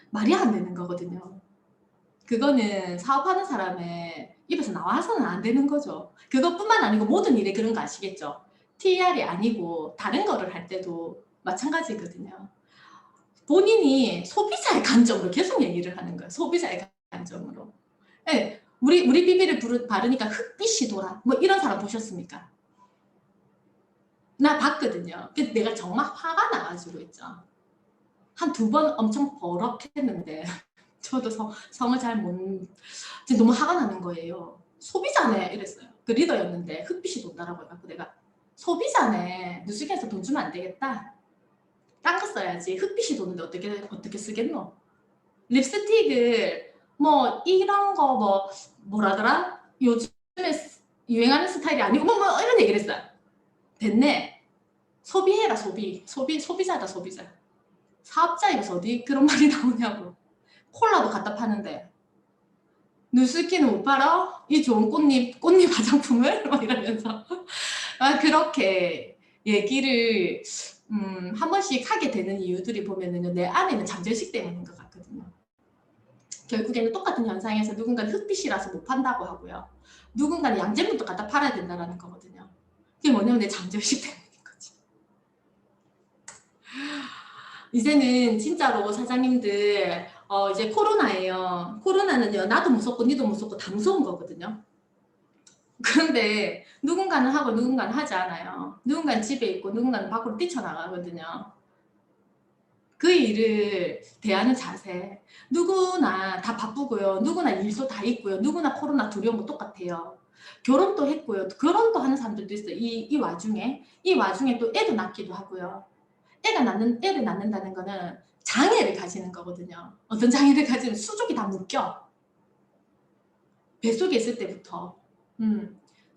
말이 안 되는 거거든요. 그거는 사업하는 사람의 입에서 나와서는 안 되는 거죠. 그것뿐만 아니고 모든 일에 그런 거 아시겠죠? TR이 아니고 다른 거를 할 때도 마찬가지거든요. 본인이 소비자의 관점으로 계속 얘기를 하는 거예요. 소비자의 관점으로. 네, 우리 비비를 바르니까 흑빛이 돌아. 뭐 이런 사람 보셨습니까? 나 봤거든요. 내가 정말 화가 나가지고 있죠. 한 2번 엄청 버럭했는데 저도 성을 잘 못... 너무 화가 나는 거예요. 소비자네 이랬어요. 그 리더였는데 흑빛이 돈다라고 해갖고 내가 소비자네 뉴스에서 돈 주면 안 되겠다. 딴 거 써야지. 흑빛이 도는데 어떻게 쓰겠노? 립스틱을 뭐 이런 거 뭐라더라? 요즘에 유행하는 스타일이 아니고 뭐 이런 얘기를 했어요. 됐네. 소비해라 소비자다 소비자. 사업자 입에서 어디 그런 말이 나오냐고. 콜라도 갖다 파는데 뉴스키는 못 팔아? 이 좋은 꽃잎 화장품을? 막 이러면서 그렇게 얘기를 한 번씩 하게 되는 이유들이 보면은 내 안에는 잠재의식 때문인 것 같거든요. 결국에는 똑같은 현상에서 누군가는 흑빛이라서 못 판다고 하고요. 누군가는 양재물도 갖다 팔아야 된다는 거거든요. 그게 뭐냐면 내 잠재의식 때문인 거지. 이제는 진짜로 사장님들 이제 코로나예요. 코로나는요. 나도 무섭고 니도 무섭고 다 무서운 거거든요. 그런데 누군가는 하고 누군가는 하지 않아요. 누군가는 집에 있고 누군가는 밖으로 뛰쳐나가거든요. 그 일을 대하는 자세. 누구나 다 바쁘고요. 누구나 일도 다 있고요. 누구나 코로나 두려운 거 똑같아요. 결혼도 했고요. 결혼도 하는 사람들도 있어요. 이 와중에 또 애도 낳기도 하고요. 애를 낳는다는 거는 장애를 가지는 거거든요. 어떤 장애를 가지는 수족이 다 묶여. 뱃속에 있을 때부터.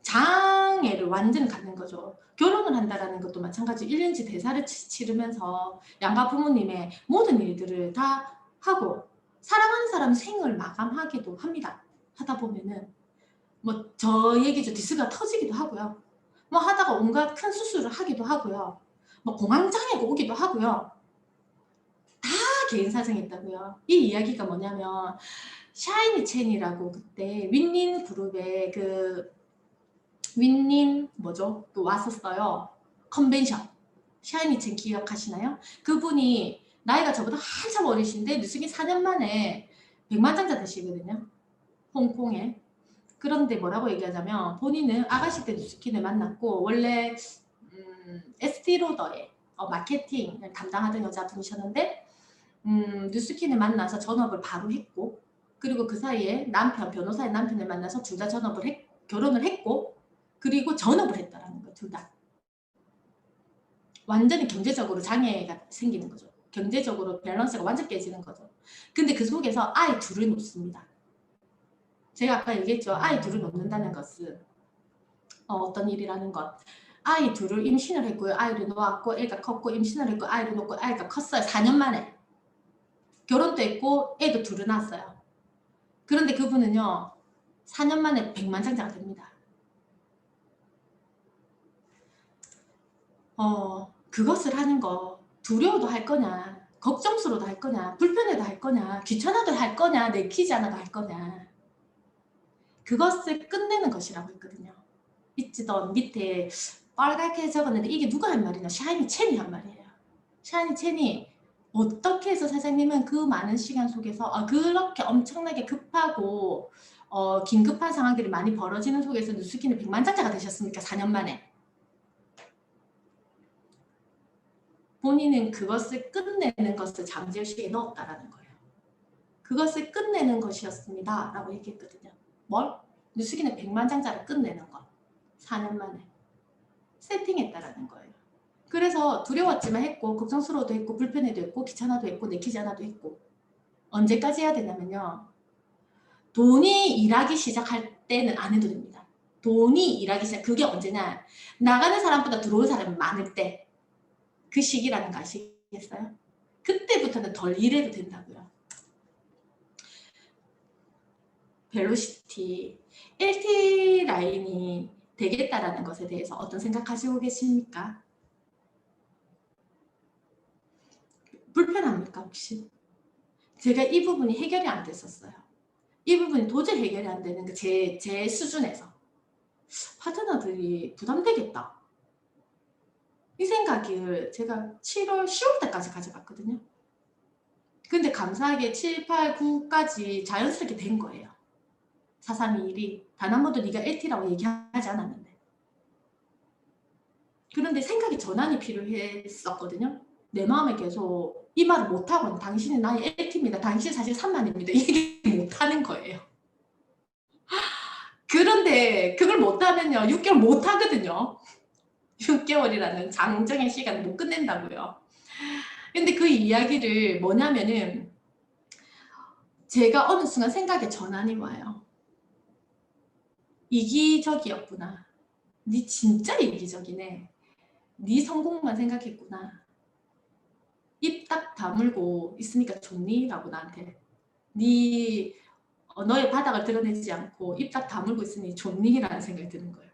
장애를 완전히 갖는 거죠. 결혼을 한다는 것도 마찬가지 1년치 대사를 치르면서 양가 부모님의 모든 일들을 다 하고 사랑하는 사람 생을 마감하기도 합니다. 하다 보면은 뭐 저 얘기죠. 디스가 터지기도 하고요. 뭐 하다가 온갖 큰 수술을 하기도 하고요. 뭐 공황장애가 오기도 하고요. 다 개인 사정이 있다고요. 이 이야기가 뭐냐면 샤이니 첸이라고 그때 윈닌 그룹의 윈닌 뭐죠? 또 왔었어요. 컨벤션. 샤이니 첸 기억하시나요? 그분이 나이가 저보다 한참 어리신데 뉴스기 4년 만에 100만 장자 되시거든요. 홍콩에. 그런데 뭐라고 얘기하자면 본인은 아가씨 때 뉴스킨을 만났고 원래 에스티로더의 마케팅 담당하던 여자분이셨는데 뉴스킨을 만나서 전업을 바로 했고 그리고 그 사이에 변호사의 남편을 만나서 둘 다 결혼을 했고 그리고 전업을 했다라는 거예요. 둘 다. 완전히 경제적으로 장애가 생기는 거죠. 경제적으로 밸런스가 완전 깨지는 거죠. 근데 그 속에서 아이 둘을 놓습니다. 제가 아까 얘기했죠. 아이 둘을 놓는다는 것은 어떤 일이라는 것. 아이 둘을 임신을 했고요. 아이를 놓았고 애가 컸고 임신을 했고 아이를 놓고 아이가 컸어요. 4년 만에. 결혼도 했고 애도 둘을 낳았어요. 그런데 그분은요. 4년 만에 백만장자가 됩니다. 그것을 하는 거 두려워도 할 거냐, 걱정스러워도 할 거냐, 불편해도 할 거냐, 귀찮아도 할 거냐, 내키지 않아도 할 거냐. 그것을 끝내는 것이라고 했거든요. 있지던 밑에 빨갛게 적었는데 이게 누가 한 말이냐? 샤이니 첸이 한 말이에요. 샤이니 첸이 어떻게 해서 사장님은 그 많은 시간 속에서 그렇게 엄청나게 급하고 긴급한 상황들이 많이 벌어지는 속에서 누스키는 백만장자가 되셨습니까? 4년 만에. 본인은 그것을 끝내는 것을 잠재의식에 넣었다라는 거예요. 그것을 끝내는 것이었습니다. 라고 얘기했거든요. 뭘? 누스키는 백만장자를 끝내는 것. 4년 만에. 세팅했다라는 거예요. 그래서 두려웠지만 했고 걱정스러워도 했고 불편해도 했고 귀찮아도 했고 내키지 않아도 했고 언제까지 해야 되냐면요. 돈이 일하기 시작할 때는 안 해도 됩니다. 돈이 일하기 시작 그게 언제냐 나가는 사람보다 들어오는 사람이 많을 때 그 시기라는 거 아시겠어요? 그때부터는 덜 일해도 된다고요. 벨로시티 LT 라인이 되겠다라는 것에 대해서 어떤 생각 가지고 계십니까? 불편합니까 혹시? 제가 이 부분이 해결이 안 됐었어요. 이 부분이 도저히 해결이 안 되는 게 제 수준에서 파트너들이 부담되겠다. 이 생각을 제가 7월, 10월 때까지 가져갔거든요. 근데 감사하게 7, 8, 9까지 자연스럽게 된 거예요. 4321이 단 한 번도 네가 LT라고 얘기하지 않았는데. 그런데 생각의 전환이 필요했었거든요. 내 마음에 계속 이 말을 못하고는 당신이 나의 LT입니다. 당신 사실 3만입니다. 이 얘기 못하는 거예요. 그런데 그걸 못하면요. 6개월 못하거든요. 6개월이라는 장정의 시간을 못 끝낸다고요. 근데 그 이야기를 뭐냐면은 제가 어느 순간 생각에 전환이 와요. 이기적이었구나. 네 진짜 이기적이네. 네 성공만 생각했구나. 입 딱 다물고 있으니까 좋니? 라고 나한테. 네 너의 바닥을 드러내지 않고 입 딱 다물고 있으니 좋니? 라는 생각이 드는 거예요.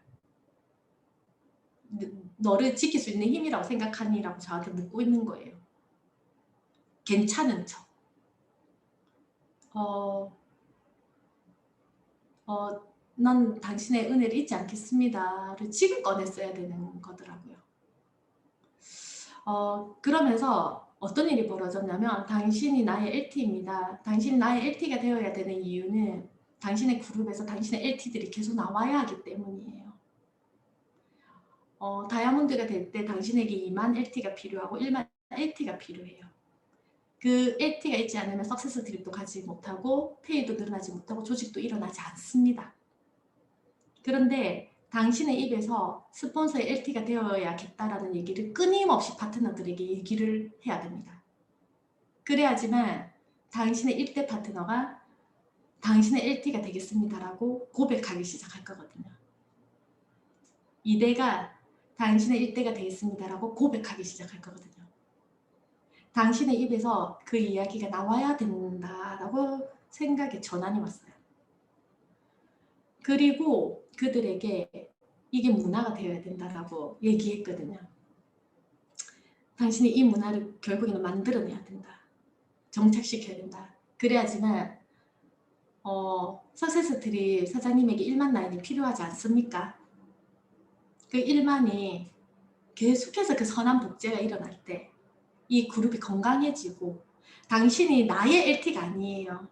너를 지킬 수 있는 힘이라고 생각하니? 라고 저한테 묻고 있는 거예요. 괜찮은 척. 난 당신의 은혜를 잊지 않겠습니다를 지금 꺼냈어야 되는 거더라고요. 그러면서 어떤 일이 벌어졌냐면 당신이 나의 LT입니다. 당신이 나의 LT가 되어야 되는 이유는 당신의 그룹에서 당신의 LT들이 계속 나와야 하기 때문이에요. 다이아몬드가 될 때 당신에게 2만 LT가 필요하고 1만 LT가 필요해요. 그 LT가 있지 않으면 석세스 드립도 가지 못하고 페이도 늘어나지 못하고 조직도 일어나지 않습니다. 그런데 당신의 입에서 스폰서의 LT가 되어야겠다라는 얘기를 끊임없이 파트너들에게 얘기를 해야 됩니다. 그래야지만 당신의 1대 파트너가 당신의 LT가 되겠습니다라고 고백하기 시작할 거거든요. 2대가 당신의 1대가 되겠습니다라고 고백하기 시작할 거거든요. 당신의 입에서 그 이야기가 나와야 된다라고 생각에 전환이 왔어요. 그리고 그들에게 이게 문화가 되어야 된다라고 얘기했거든요. 당신이 이 문화를 결국에는 만들어내야 된다. 정착시켜야 된다. 그래야지만 석세스트리 사장님에게 1만 라인이 필요하지 않습니까? 그 1만이 계속해서 그 선한 복제가 일어날 때 이 그룹이 건강해지고 당신이 나의 LT가 아니에요.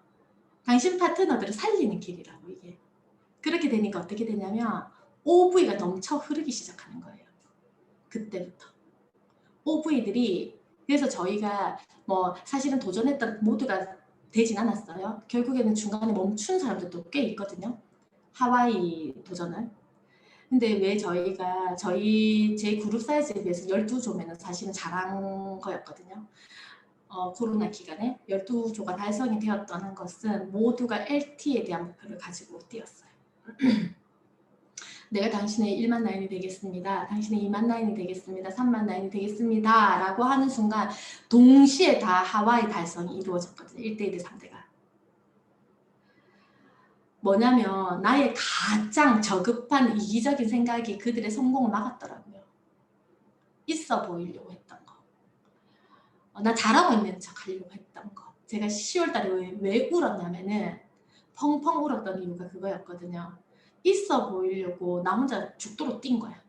당신 파트너들을 살리는 길이라고 이게. 그렇게 되니까 어떻게 되냐면 OV가 넘쳐 흐르기 시작하는 거예요. 그때부터. OV들이 그래서 저희가 뭐 사실은 도전했던 모두가 되진 않았어요. 결국에는 중간에 멈춘 사람들도 꽤 있거든요. 하와이 도전을. 근데 왜 저희가 제 그룹 사이즈에 비해서 12조면은 사실은 잘한 거였거든요. 코로나 기간에 12조가 달성이 되었다는 것은 모두가 LT에 대한 목표를 가지고 뛰었어요. 내가 당신의 1만 라인이 되겠습니다. 당신의 2만 라인이 되겠습니다. 3만 라인이 되겠습니다. 라고 하는 순간 동시에 다 하와이 달성이 이루어졌거든요. 1대1대 상대가. 뭐냐면 나의 가장 저급한 이기적인 생각이 그들의 성공을 막았더라고요. 있어 보이려고 했던 거. 나 잘하고 있는 척 하려고 했던 거. 제가 10월 달에 왜 울었냐면은 펑펑 울었던 이유가 그거였거든요. 있어 보이려고 나 혼자 죽도록 뛴 거야.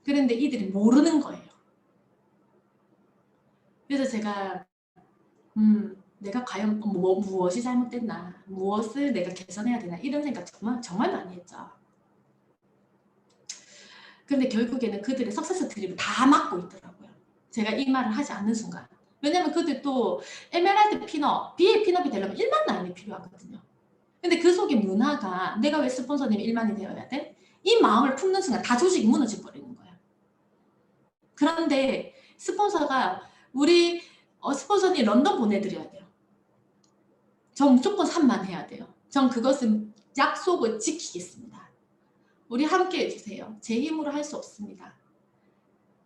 그런데 이들이 모르는 거예요. 그래서 제가 내가 과연 무엇이 잘못됐나, 무엇을 내가 개선해야 되나 이런 생각 정말 많이 했죠. 근데 결국에는 그들의 석세스 트립을 다 막고 있더라고요. 제가 이 말을 하지 않는 순간. 왜냐면 그들도 에메랄드 피넛, BA 피넛이 되려면 1만 라인이 필요하거든요. 근데 그 속에 문화가 내가 왜 스폰서님이 1만이 되어야 돼? 이 마음을 품는 순간 다 조직이 무너져 버리는 거야. 그런데 스폰서가 우리 스폰서님 런던 보내드려야 돼요. 전 무조건 3만 해야 돼요. 전 그것은 약속을 지키겠습니다. 우리 함께 해주세요. 제 힘으로 할 수 없습니다.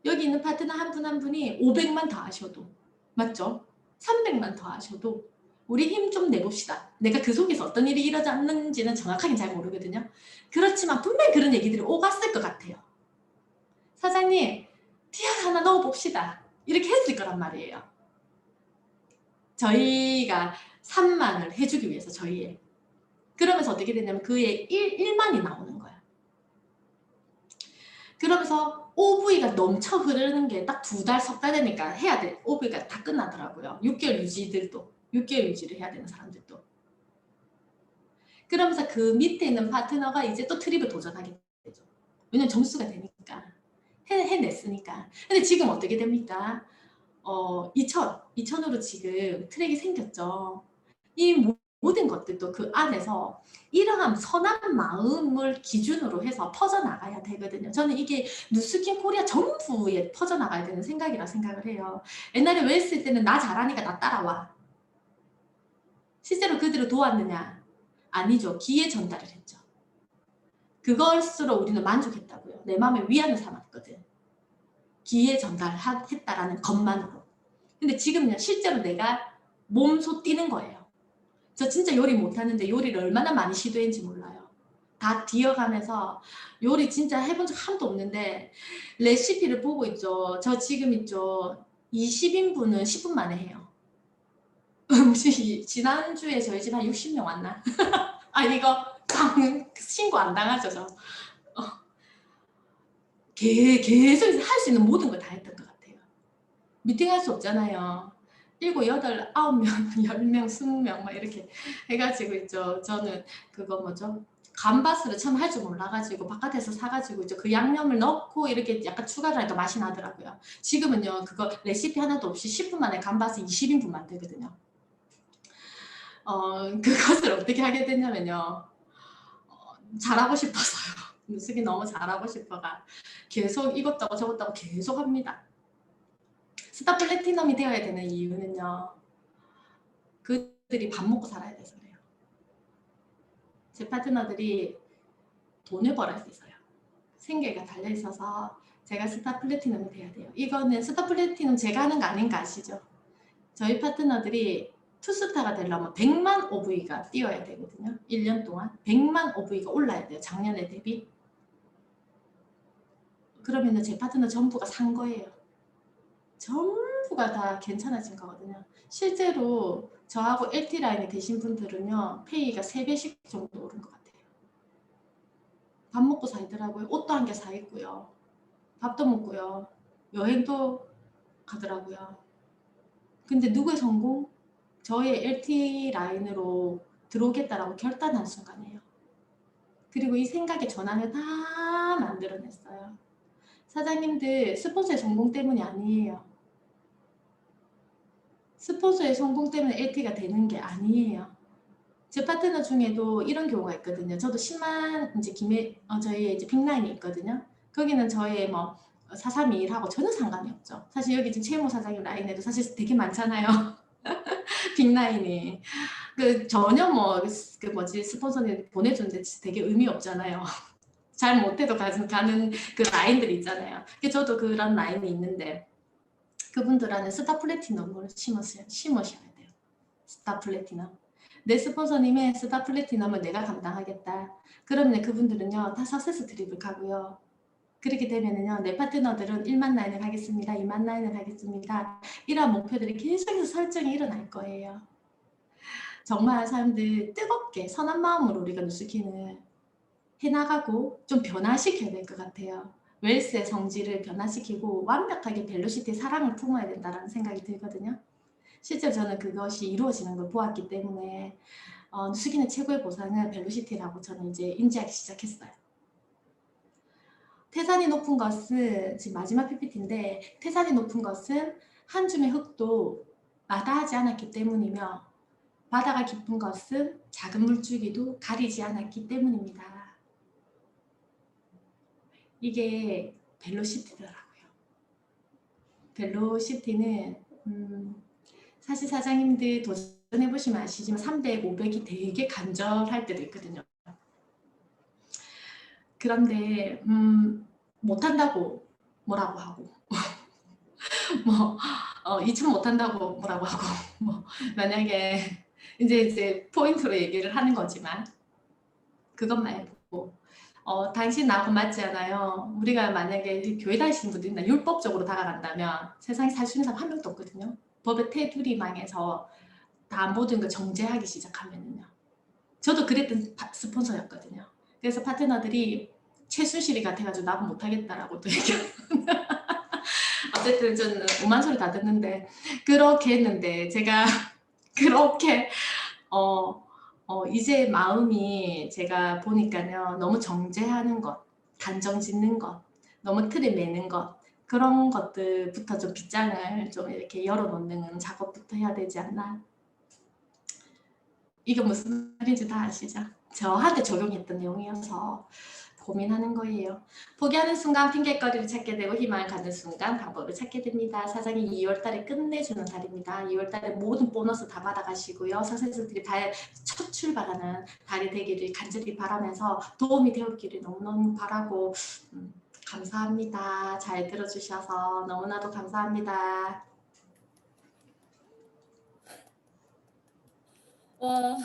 여기 있는 파트너 한 분 한 분이 500만 더 하셔도, 맞죠? 300만 더 하셔도 우리 힘 좀 내봅시다. 내가 그 속에서 어떤 일이 일어났는지는 정확하게 잘 모르거든요. 그렇지만 분명히 그런 얘기들이 오갔을 것 같아요. 사장님, 티어 하나 넣어봅시다. 이렇게 했을 거란 말이에요. 저희가 3만을 해주기 위해서 저희의. 그러면서 어떻게 되냐면 그의 1만이 나오는 거야. 그러면서 OV가 넘쳐 흐르는 게 딱 2달, 석 달 되니까 해야 돼. OV가 다 끝나더라고요. 6개월 유지들도. 6개월 유지를 해야 되는 사람들도. 그러면서 그 밑에 있는 파트너가 이제 또 트립을 도전하게 되죠. 왜냐면 점수가 되니까. 해냈으니까. 근데 지금 어떻게 됩니까? 2000으로 지금 트랙이 생겼죠. 이 모든 것들도 그 안에서 이러한 선한 마음을 기준으로 해서 퍼져나가야 되거든요. 저는 이게 누스킨 코리아 전부에 퍼져나가야 되는 생각이라 생각을 해요. 옛날에 왜 했을 때는 나 잘하니까 나 따라와. 실제로 그들을 도왔느냐? 아니죠. 기회 전달을 했죠. 그것으로 우리는 만족했다고요. 내 마음에 위안을 삼았거든. 기회 전달했다라는 것만으로. 근데 지금요, 실제로 내가 몸소 뛰는 거예요. 저 진짜 요리 못하는데 요리를 얼마나 많이 시도했는지 몰라요. 다 뛰어가면서 요리 진짜 해본 적 하나도 없는데 레시피를 보고 있죠. 저 지금 있죠. 20인분은 10분 만에 해요. 지난주에 저희 집 한 60명 왔나? 아 이거 신고 안 당하죠 저. 계속 할 수 있는 모든 걸 다 했던 것 같아요. 미팅할 수 없잖아요. 7, 8, 9명, 10명, 20명 막 이렇게 해가지고 있죠. 저는 그거 뭐죠? 감바스를 참 할 줄 몰라가지고 바깥에서 사가지고 있죠. 그 양념을 넣고 이렇게 약간 추가를 하니까 맛이 나더라고요. 지금은요 그거 레시피 하나도 없이 10분 만에 감바스 20인분 만들거든요. 그것을 어떻게 하게 됐냐면요. 잘하고 싶어서요. 무식이 너무 잘하고 싶어가 계속 이것도 하고 저것도 하고 계속 합니다. 스타 플래티넘이 되어야 되는 이유는요. 그들이 밥 먹고 살아야 돼서 그래요. 제 파트너들이 돈을 벌어야 돼서요. 생계가 달려있어서 제가 스타 플래티넘이 돼야 돼요. 이거는 스타 플래티넘 제가 하는 거 아닌가 아시죠? 저희 파트너들이 투스타가 되려면 100만 OV가 뛰어야 되거든요. 1년 동안 100만 OV가 올라야 돼요. 작년에 대비. 그러면 제 파트너 전부가 산 거예요. 전부가 다 괜찮아진 거거든요. 실제로 저하고 LT 라인이 되신 분들은요. 페이가 3배씩 정도 오른 것 같아요. 밥 먹고 살더라고요. 옷도 한 개 사 입고요. 밥도 먹고요. 여행도 가더라고요. 근데 누구의 성공? 저의 LT 라인으로 들어오겠다라고 결단한 순간이에요. 그리고 이 생각의 전환을 다 만들어냈어요. 사장님들 스폰서의 성공 때문이 아니에요. 스폰서의 성공 때문에 LT가 되는 게 아니에요. 제 파트너 중에도 이런 경우가 있거든요. 저도 10만 이제 저희 이제 빅라인이 있거든요. 거기는 저의 뭐 431하고 전혀 상관이 없죠. 사실 여기 지금 최모 사장님 라인에도 사실 되게 많잖아요. 빅라인이 전혀 뭐 그 뭐지 스폰서님 보내주는데 되게 의미 없잖아요. 잘 못해도 가는 그 라인들이 있잖아요. 저도 그런 라인이 있는데 그분들한테 스타 플래티넘을 심으셔야 돼요. 스타 플래티넘. 내 스폰서님의 스타 플래티넘을 내가 감당하겠다. 그러면 그분들은요 다 석세스 트립을 가고요. 그렇게 되면은요 내 파트너들은 1만 라인을 가겠습니다. 2만 라인을 가겠습니다. 이런 목표들이 계속해서 설정이 일어날 거예요. 정말 사람들 뜨겁게 선한 마음으로 우리가 뉴스킨을 해나가고 좀 변화시켜야 될 것 같아요. 웰스의 성질을 변화시키고 완벽하게 벨로시티의 사랑을 품어야 된다는 생각이 들거든요. 실제로 저는 그것이 이루어지는 걸 보았기 때문에 뉴스킨의 최고의 보상은 벨로시티라고 저는 이제 인지하기 시작했어요. 태산이 높은 것은 지금 마지막 PPT인데 태산이 높은 것은 한 줌의 흙도 마다하지 않았기 때문이며 바다가 깊은 것은 작은 물줄기도 가리지 않았기 때문입니다. 이게 벨로시티더라고요. 벨로시티는 사실 사장님들 도전해보시면 아시지만 300, 500이 되게 간절할 때도 있거든요. 그런데 못한다고 뭐라고 하고 뭐 2천 못한다고 뭐라고 하고 뭐 만약에 이제 포인트로 얘기를 하는 거지만 그것 말고 당신 나하고 맞지 않아요. 우리가 만약에 교회 다니시는 분들이나 율법적으로 다가간다면 세상에 살 수 있는 사람 한 명도 없거든요. 법의 테두리 망해서 다 모든 걸 정제하기 시작하면은요. 저도 그랬던 스폰서였거든요. 그래서 파트너들이 최순실이 같아가지고 나도 못하겠다라고 또 얘기하고 어쨌든 저는 오만 소리 다 듣는데 그렇게 했는데 제가 그렇게 이제 마음이 제가 보니까요 너무 정제하는 것, 단정 짓는 것, 너무 틀에 매는 것 그런 것들부터 좀 빗장을 좀 이렇게 열어놓는 작업부터 해야 되지 않나. 이거 무슨 말인지 다 아시죠? 저한테 적용했던 내용이어서 고민하는 거예요. 포기하는 순간 핑계거리를 찾게 되고 희망을 갖는 순간 방법을 찾게 됩니다. 사장이 2월달에 끝내주는 달입니다. 2월달에 모든 보너스 다 받아가시고요. 석세스들이 첫 출발하는 달이 되기를 간절히 바라면서 도움이 되었기를 너무너무 바라고 감사합니다. 잘 들어주셔서 너무나도 감사합니다. 와,